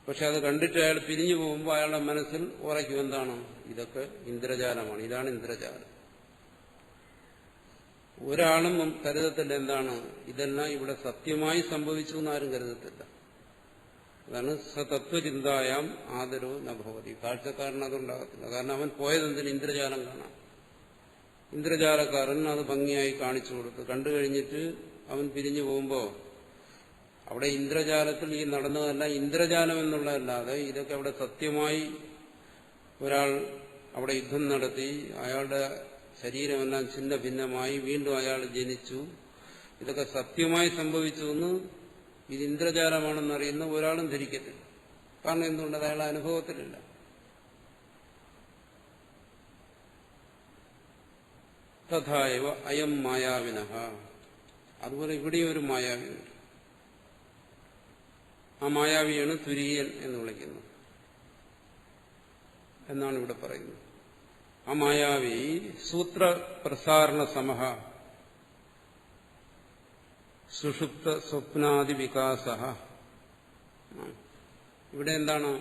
പക്ഷെ അത് കണ്ടിട്ട് അയാൾ പിരിഞ്ഞു പോകുമ്പോൾ അയാളുടെ മനസ്സിൽ ഉറയ്ക്കും എന്താണ്? ഇതൊക്കെ ഇന്ദ്രജാലമാണ്, ഇതാണ് ഇന്ദ്രജാലം. ഒരാളും കരുതത്തില്ല എന്താണ് ഇതെല്ലാം ഇവിടെ സത്യമായി സംഭവിച്ചു എന്നാരും കരുതത്തില്ല. അതാണ് സതത്വചിന്തായാം ആദരോ നഭവതി. കാഴ്ചക്കാരൻ അതുണ്ടാകത്തില്ല. കാരണം അവൻ പോയതെന്തിന്? ഇന്ദ്രജാലം കാണാം. ഇന്ദ്രജാലക്കാരൻ അത് ഭംഗിയായി കാണിച്ചു കൊടുത്തു. കണ്ടു കഴിഞ്ഞിട്ട് അവൻ പിരിഞ്ഞു പോകുമ്പോൾ അവിടെ ഇന്ദ്രജാലത്തിൽ ഈ നടന്നതല്ല ഇന്ദ്രജാലം എന്നുള്ളതല്ലാതെ ഇതൊക്കെ അവിടെ സത്യമായി ഒരാൾ അവിടെ യുദ്ധം നടത്തി അയാളുടെ ശരീരമെല്ലാം ഛിന്ന ഭിന്നമായി വീണ്ടും അയാൾ ജനിച്ചു. ഇതൊക്കെ സത്യമായി സംഭവിച്ചു എന്ന് ഇത് ഇന്ദ്രജാലമാണെന്നറിയുന്ന ഒരാളും ധരിക്കത്തില്ല. കാരണം എന്തുകൊണ്ട്? അത് അയാളുടെ അനുഭവത്തിലില്ല. തഥായവ അയം മായാവിനഃ. അതുപോലെ ഇവിടെയും ഒരു മായാവിയുണ്ട്. ആ മായാവിയാണ് തുര്യൻ എന്ന് വിളിക്കുന്നത് എന്നാണ് ഇവിടെ പറയുന്നത്. ആ മായാവി സൂത്രപ്രസാരണ സമഹ സുഷുപ്ത സ്വപ്നാദി വികാസ. ഇവിടെ എന്താണ്?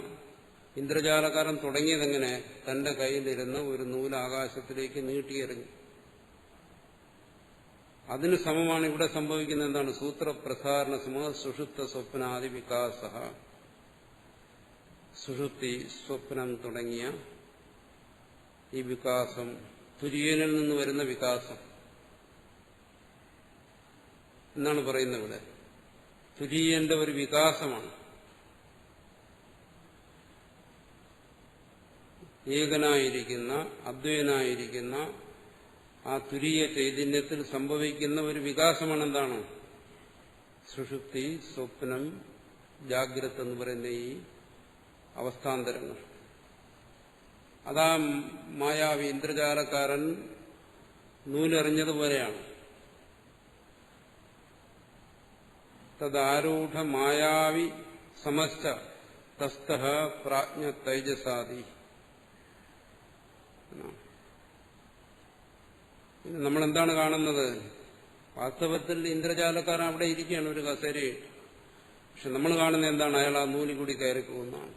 ഇന്ദ്രജാലക്കാരൻ തുടങ്ങിയതെങ്ങനെ? തന്റെ കയ്യിലിരുന്ന് ഒരു നൂല് ആകാശത്തിലേക്ക് നീട്ടിയെറിഞ്ഞു. അതിന് സമമാണ് ഇവിടെ സംഭവിക്കുന്നത്. എന്താണ്? സൂത്രപ്രസാരണ സമ സുഷുപ്ത സ്വപ്നാദി വികാസ. സുഷുപ്തി, സ്വപ്നം തുടങ്ങിയ ഈ വികാസം, തുര്യനിൽ നിന്ന് വരുന്ന വികാസം എന്നാണ് പറയുന്നത് ഇവിടെ. തുര്യന്റെ ഒരു വികാസമാണ്. ഏകനായിരിക്കുന്ന, അദ്വൈനായിരിക്കുന്ന ആ തുരീയ ചൈതന്യത്തിൽ സംഭവിക്കുന്ന ഒരു വികാസമാണ്. എന്താണ്? സുഷുപ്തി, സ്വപ്നം, ജാഗ്രത എന്ന് പറയുന്ന ഈ അവസ്ഥാന്തരങ്ങൾ. അതാ മായാവി ഇന്ദ്രജാലക്കാരൻ നൂലെറിഞ്ഞതുപോലെയാണ്. തദാരൂഢ മായാവി സമസ്ത തസ്ഥ പ്രാജ്ഞ തൈജസാദി. നമ്മളെന്താണ് കാണുന്നത്? വാസ്തവത്തിൽ ഇന്ദ്രജാലക്കാരൻ അവിടെ ഇരിക്കുകയാണ് ഒരു കസേരയിൽ. പക്ഷെ നമ്മൾ കാണുന്നത് എന്താണ്? അയാൾ ആ നൂലിൽ കൂടി കയറിപ്പോകുന്നതാണ്.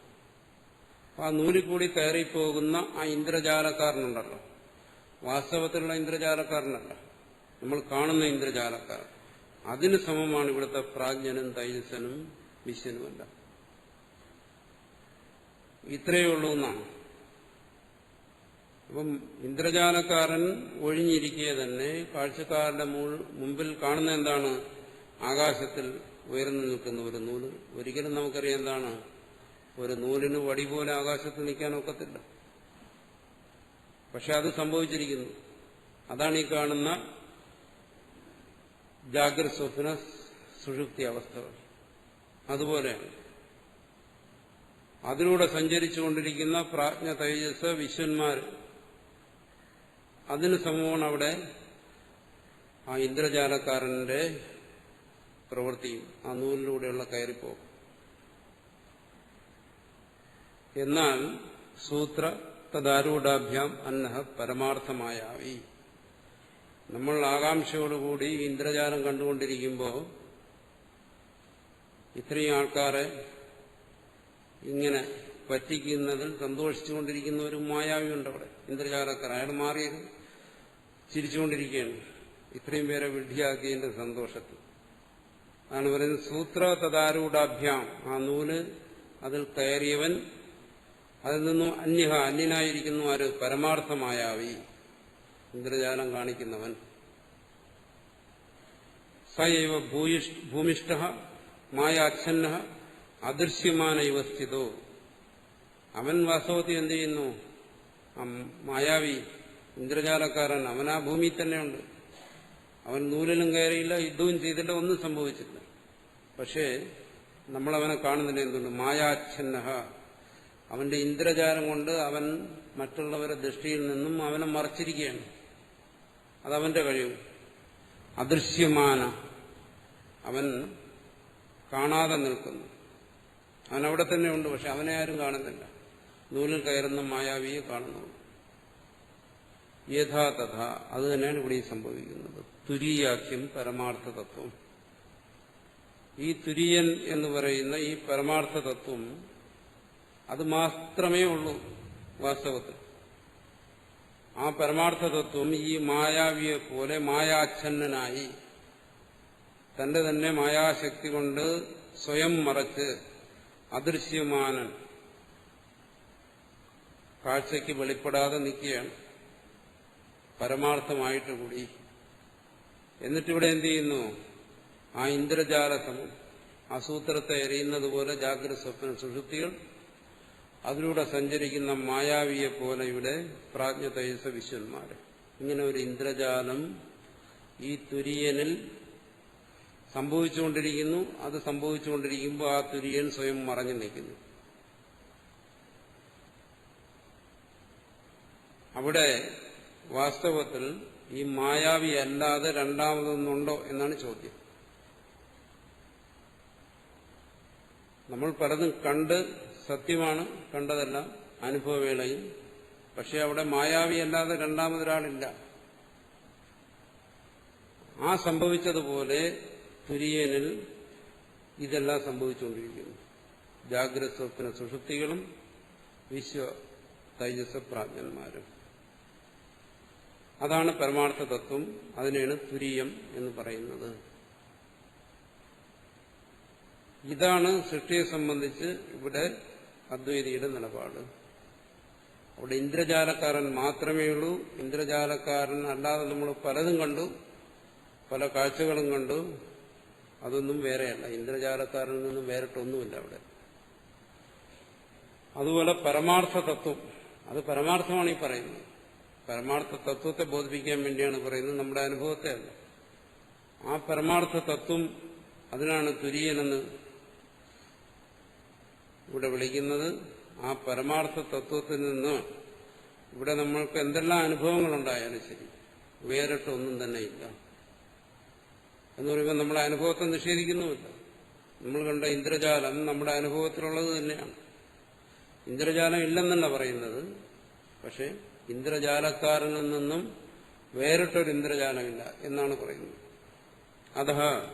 ആ നൂലിൽ കൂടി കയറിപ്പോകുന്ന ആ ഇന്ദ്രജാലക്കാരനുണ്ടല്ലോ, വാസ്തവത്തിലുള്ള ഇന്ദ്രജാലക്കാരനല്ല, നമ്മൾ കാണുന്ന ഇന്ദ്രജാലക്കാരൻ. അതിന് സമമാണ് ഇവിടുത്തെ പ്രാജ്ഞനും തൈജസനും വിശ്വനുമല്ല. ഇത്രയേ ഉള്ളൂ എന്നാണ്. അപ്പം ഇന്ദ്രജാലക്കാരൻ ഒഴിഞ്ഞിരിക്കെ തന്നെ കാഴ്ചക്കാരന്റെ മുമ്പിൽ കാണുന്ന എന്താണ്? ആകാശത്തിൽ ഉയർന്നു നിൽക്കുന്ന ഒരു നൂല്. ഒരിക്കലും നമുക്കറിയാം എന്താണ്? ഒരു നൂലിന് വടി പോലെ ആകാശത്ത് നിൽക്കാൻ ഒക്കത്തില്ല. പക്ഷെ അത് സംഭവിച്ചിരിക്കുന്നു. അതാണ് ഈ കാണുന്ന ജാഗ്രത, സ്വപ്ന, സുഷുപ്തി അവസ്ഥകൾ. അതുപോലെയാണ് അതിലൂടെ സഞ്ചരിച്ചുകൊണ്ടിരിക്കുന്ന പ്രാജ്ഞ, തൈജസ്, വിശ്വന്മാർ. അതിന് സമമാണ് അവിടെ ആ ഇന്ദ്രജാലക്കാരന്റെ പ്രവൃത്തിയും ആ നൂലിലൂടെയുള്ള കയറിപ്പോക്കും. എന്നാൽ സൂത്ര തദാരൂഢാഭ്യാം അന്നഹ പരമാർത്ഥമായാവി. നമ്മൾ ആകാംക്ഷയോടുകൂടി ഇന്ദ്രജാലം കണ്ടുകൊണ്ടിരിക്കുമ്പോൾ ഇത്രയും ആൾക്കാരെ ഇങ്ങനെ പറ്റിക്കുന്നതിൽ സന്തോഷിച്ചുകൊണ്ടിരിക്കുന്ന ഒരു മായാവിയുണ്ട് അവിടെ. ഇന്ദ്രജാലക്കാരൻ അയാൾ മാറിയത് ചിരിച്ചുകൊണ്ടിരിക്കുകയാണ്, ഇത്രയും പേരെ വിഡ്ഢിയാക്കിയതിന്റെ സന്തോഷത്തിൽ. അതാണ് പറയുന്നത് സൂത്ര തദാരൂഢാഭ്യാം. ആ നൂല് അതിൽ കയറിയവൻ, അതിൽ നിന്നും അന്യനായിരിക്കുന്നു. ആര്? പരമാർത്ഥമായാവി, ഇന്ദ്രജാലം കാണിക്കുന്നവൻ. സൈവ ഭൂമിഷ്ഠ മായാച്ഛന്ന അദൃശ്യമാന ഇവ സ്ഥിതോ. അവൻ വാസ്തവത്തിൽ എന്ത് ചെയ്യുന്നു? മായാവി ഇന്ദ്രജാലക്കാരൻ അവൻ ആ ഭൂമിയിൽ തന്നെയുണ്ട്. അവൻ നൂലിലും കയറിയില്ല, യുദ്ധവും ചെയ്തില്ല, ഒന്നും സംഭവിച്ചില്ല. പക്ഷേ നമ്മളവനെ കാണുന്നില്ല. എന്തുകൊണ്ട്? മായാച്ഛന്ന. അവന്റെ ഇന്ദ്രജാലം കൊണ്ട് അവൻ മറ്റുള്ളവരുടെ ദൃഷ്ടിയിൽ നിന്നും അവനെ മറച്ചിരിക്കുകയാണ്. അതവന്റെ കഴിവ്. അദൃശ്യമാന, അവൻ കാണാതെ നിൽക്കുന്നു. അവനവിടെ തന്നെയുണ്ട്, പക്ഷെ അവനെ ആരും കാണുന്നില്ല. നൂലിൽ കയറുന്ന മായാവിയെ കാണുന്നുള്ളൂ. യഥാ തഥാ. അത് തന്നെയാണ് ഇവിടെ സംഭവിക്കുന്നത്. തുരീയാഖ്യം പരമാർത്ഥ തത്വം. ഈ തുര്യൻ എന്ന് പറയുന്ന ഈ പരമാർത്ഥ തത്വം അത് മാത്രമേ ഉള്ളൂ വാസ്തവത്തിൽ. ആ പരമാർത്ഥ തത്വം ഈ മായാവിയെ പോലെ മായാച്ഛന്നനായി തന്റെ തന്നെ മായാശക്തി കൊണ്ട് സ്വയം മറച്ച് അദൃശ്യമാനൻ, കാഴ്ചയ്ക്ക് വെളിപ്പെടാതെ നിൽക്കുകയാണ് പരമാർത്ഥമായിട്ട് കൂടി. എന്നിട്ടിവിടെ എന്ത് ചെയ്യുന്നു? ആ ഇന്ദ്രജാലസമം, ആ സൂത്രത്തെ എറിയുന്നത് പോലെ ജാഗ്രത, സ്വപ്ന, സുഷുപ്തികൾ, അതിലൂടെ സഞ്ചരിക്കുന്ന മായാവിയെ പോലെ ഇവിടെ പ്രാജ്ഞ, തൈജസ, വിശ്വന്മാർ. ഇങ്ങനെ ഒരു ഇന്ദ്രജാലം ഈ തുര്യനിൽ സംഭവിച്ചുകൊണ്ടിരിക്കുന്നു. അത് സംഭവിച്ചുകൊണ്ടിരിക്കുമ്പോൾ ആ തുര്യൻ സ്വയം മറഞ്ഞു നിൽക്കുന്നു. അവിടെ വാസ്തവത്തിൽ ഈ മായാവി അല്ലാതെ രണ്ടാമതൊന്നുണ്ടോ എന്നാണ് ചോദ്യം. നമ്മൾ പലതും കണ്ട് സത്യമാണ്, കണ്ടതെല്ലാം അനുഭവവേളയിൽ. പക്ഷെ അവിടെ മായാവി അല്ലാതെ രണ്ടാമതൊരാളില്ല. ആ സംഭവിച്ചതുപോലെ തുര്യനിൽ ഇതെല്ലാം സംഭവിച്ചുകൊണ്ടിരിക്കുന്നു. ജാഗ്രത സ്വപ്ന സുഷുപ്തികളും വിശ്വ തൈജസ പ്രാജ്ഞന്മാരും. അതാണ് പരമാർത്ഥ തത്വം. അതിനെയാണ് തുരീയം എന്ന് പറയുന്നത്. ഇതാണ് സൃഷ്ടിയെ സംബന്ധിച്ച് ഇവിടെ അദ്വൈതിയുടെ നിലപാട്. അവിടെ ഇന്ദ്രജാലക്കാരൻ മാത്രമേ ഉള്ളൂ. ഇന്ദ്രജാലക്കാരൻ അല്ലാതെ നമ്മൾ പലതും കണ്ടു, പല കാഴ്ചകളും കണ്ടു. അതൊന്നും വേറെയല്ല. ഇന്ദ്രജാലക്കാരനിൽ നിന്നും വേറിട്ടൊന്നുമില്ല അവിടെ. അതുപോലെ പരമാർത്ഥ തത്വം, അത് പരമാർത്ഥമാണ് ഈ പറയുന്നത്. പരമാർത്ഥ തത്വത്തെ ബോധിപ്പിക്കാൻ വേണ്ടിയാണ് പറയുന്നത്, നമ്മുടെ അനുഭവത്തെ അല്ല. ആ പരമാർത്ഥ തത്വം, അതിനാണ് തുര്യനെന്ന് ഇവിടെ വിളിക്കുന്നത്. ആ പരമാർത്ഥ തത്വത്തിൽ നിന്ന് ഇവിടെ നമ്മൾക്ക് എന്തെല്ലാം അനുഭവങ്ങളുണ്ടായാലും ശരി, വേറിട്ടൊന്നും തന്നെ ഇല്ല എന്ന് പറയുമ്പോൾ നമ്മളെ അനുഭവത്തെ നിഷേധിക്കുന്നുമില്ല. നമ്മൾ കണ്ട ഇന്ദ്രജാലം നമ്മുടെ അനുഭവത്തിലുള്ളത് തന്നെയാണ്. ഇന്ദ്രജാലം ഇല്ലെന്നല്ല പറയുന്നത്. പക്ഷെ ഇന്ദ്രജാലക്കാരനിൽ നിന്നും വേറിട്ടൊരു ഇന്ദ്രജാലമില്ല എന്നാണ് പറയുന്നത്. അതഃ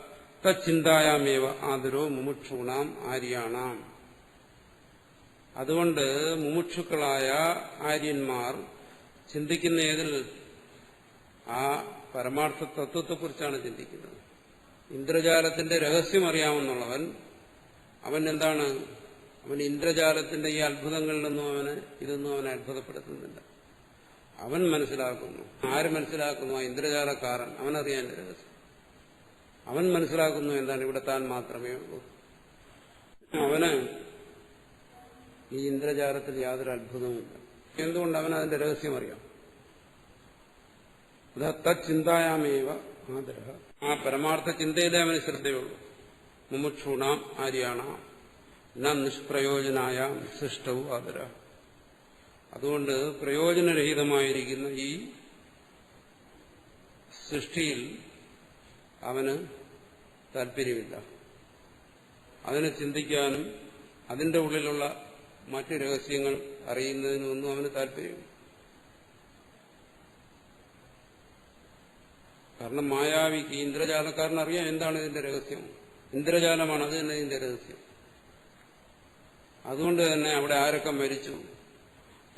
തച്ചിന്തായാമേവ ആദരോ മുമുക്ഷൂണാം ആര്യാണാം. അതുകൊണ്ട് മുമുക്ഷുക്കളായ ആര്യന്മാർ ചിന്തിക്കുന്ന ഏതിൽ? ആ പരമാർത്ഥ തത്വത്തെക്കുറിച്ചാണ് ചിന്തിക്കുന്നത്. ഇന്ദ്രജാലത്തിന്റെ രഹസ്യം അറിയാമെന്നുള്ളവൻ അവൻ എന്താണ്? അവൻ ഇന്ദ്രജാലത്തിന്റെ ഈ അത്ഭുതങ്ങളിലൊന്നും ഇതൊന്നും അവനെ അത്ഭുതപ്പെടുത്തുന്നില്ല. അവൻ മനസ്സിലാക്കുന്നു. ആര് മനസ്സിലാക്കുന്നു? ആ ഇന്ദ്രജാലക്കാരൻ. അവനറിയാൻ രഹസ്യം. അവൻ മനസ്സിലാക്കുന്നു എന്താണ് ഇവിടെ താൻ മാത്രമേ ഉള്ളൂ. അവന് ഈ ഇന്ദ്രജാലത്തിൽ യാതൊരു അത്ഭുതവുമില്ല. എന്തുകൊണ്ട്? അവൻ അതിന്റെ രഹസ്യം അറിയാം. തച്ചിന്തായാമേവ ആദര. ആ പരമാർത്ഥ ചിന്തയിലേ അവന് ശ്രദ്ധയുള്ളൂ. മുമുക്ഷൂണാം ആര്യാണാം ന നിഷ്പ്രയോജനായ സൃഷ്ടവും ആദര. അതുകൊണ്ട് പ്രയോജനരഹിതമായിരിക്കുന്ന ഈ സൃഷ്ടിയിൽ അവന് താല്പര്യമില്ല. അതിനെ ചിന്തിക്കാനും അതിന്റെ ഉള്ളിലുള്ള മറ്റു രഹസ്യങ്ങൾ അറിയുന്നതിനൊന്നും അവന് താല്പര്യമില്ല. കാരണം മായാവിക്ക് ഇന്ദ്രജാലക്കാരൻ അറിയാം എന്താണ് ഇതിന്റെ രഹസ്യം. ഇന്ദ്രജാലമാണ് അത് തന്നെ ഇതിന്റെ രഹസ്യം. അതുകൊണ്ട് തന്നെ അവിടെ ആരൊക്കെ മരിച്ചു,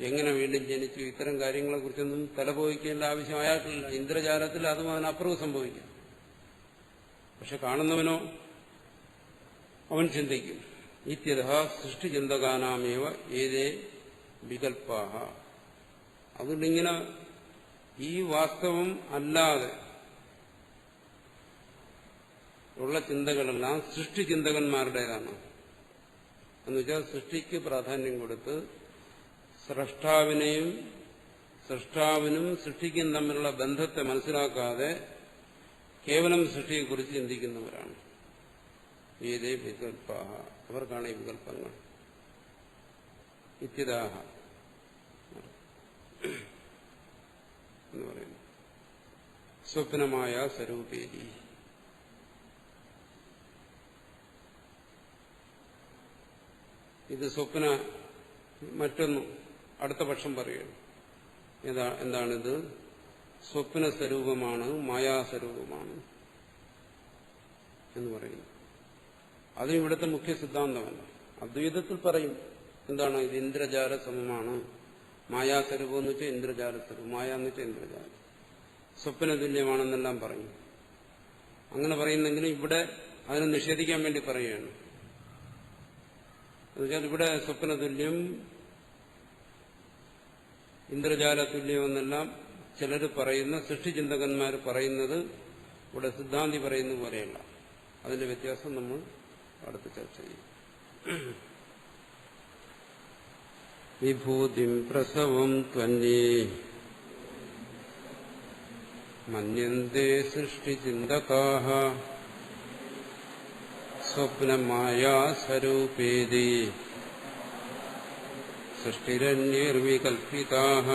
എങ്ങനെ വീണ്ടും ജനിച്ചു, ഇത്തരം കാര്യങ്ങളെക്കുറിച്ചൊന്നും തലപോയിക്കേണ്ട ആവശ്യം അയാൾക്കില്ല. ഇന്ദ്രജാലത്തിൽ അതും അതിനപ്പുറവും സംഭവിക്കാം. പക്ഷെ കാണുന്നവനോ അവൻ ചിന്തിക്കും. ഇത്യതഃ സൃഷ്ടിചിന്തകാനാമേവ ഏതേ വികൽപ്പാഹ. അതുകൊണ്ടിങ്ങനെ ഈ വാസ്തവം അല്ലാതെ ഉള്ള ചിന്തകളെല്ലാം സൃഷ്ടിചിന്തകന്മാരുടേതാണ്. എന്നുവെച്ചാൽ സൃഷ്ടിക്ക് പ്രാധാന്യം കൊടുത്ത് സൃഷ്ടാവിനും സൃഷ്ടിക്കും തമ്മിലുള്ള ബന്ധത്തെ മനസ്സിലാക്കാതെ കേവലം സൃഷ്ടിയെക്കുറിച്ച് ചിന്തിക്കുന്നവരാണ്. ഏതേ വികൽപ്പാഹ. അവർക്കാണ് ഈ വികല്പങ്ങൾ. ഇത്യതാഹ എന്ന് പറയുന്നു. സ്വപ്നമായ സ്വരൂപേരി. ഇത് സ്വപ്ന മറ്റൊന്നും അടുത്ത പക്ഷം പറയുന്നു. എന്താണിത്? സ്വപ്ന സ്വരൂപമാണ്, മായാസ്വരൂപമാണ് എന്ന് പറയുന്നു. അതും ഇവിടുത്തെ മുഖ്യ സിദ്ധാന്തമല്ല. അദ്വൈതത്തിൽ പറയും എന്താണ് ഇത്? ഇന്ദ്രജാല സമമാണ്. മായാസ്വരൂപം എന്ന് വെച്ചാൽ ഇന്ദ്രജാല സ്വരൂപം, മായ എന്ന് വെച്ചാൽ ഇന്ദ്രജാലം, സ്വപ്ന തുല്യമാണെന്നെല്ലാം പറയും. അങ്ങനെ പറയുന്നെങ്കിലും ഇവിടെ അതിനെ നിഷേധിക്കാൻ വേണ്ടി പറയുകയാണ്. എന്നുവെച്ചാൽ ഇവിടെ സ്വപ്ന തുല്യം, ഇന്ദ്രജാല തുല്യമെന്നെല്ലാം ചിലർ പറയുന്ന സൃഷ്ടിചിന്തകന്മാർ പറയുന്നത് ഇവിടെ സിദ്ധാന്തി പറയുന്ന പോലെയല്ല. അതിന്റെ വ്യത്യാസം നമ്മൾ അടുത്ത് ചർച്ച ചെയ്യും. വിഭൂതിം പ്രസവം ത്വന്യേ മന്യന്തേ സൃഷ്ടിചിന്തകാഃ സ്വപ്നമായാ സ്വരൂപേതി സൃഷ്ടിരന്യർവികൽപിതാഃ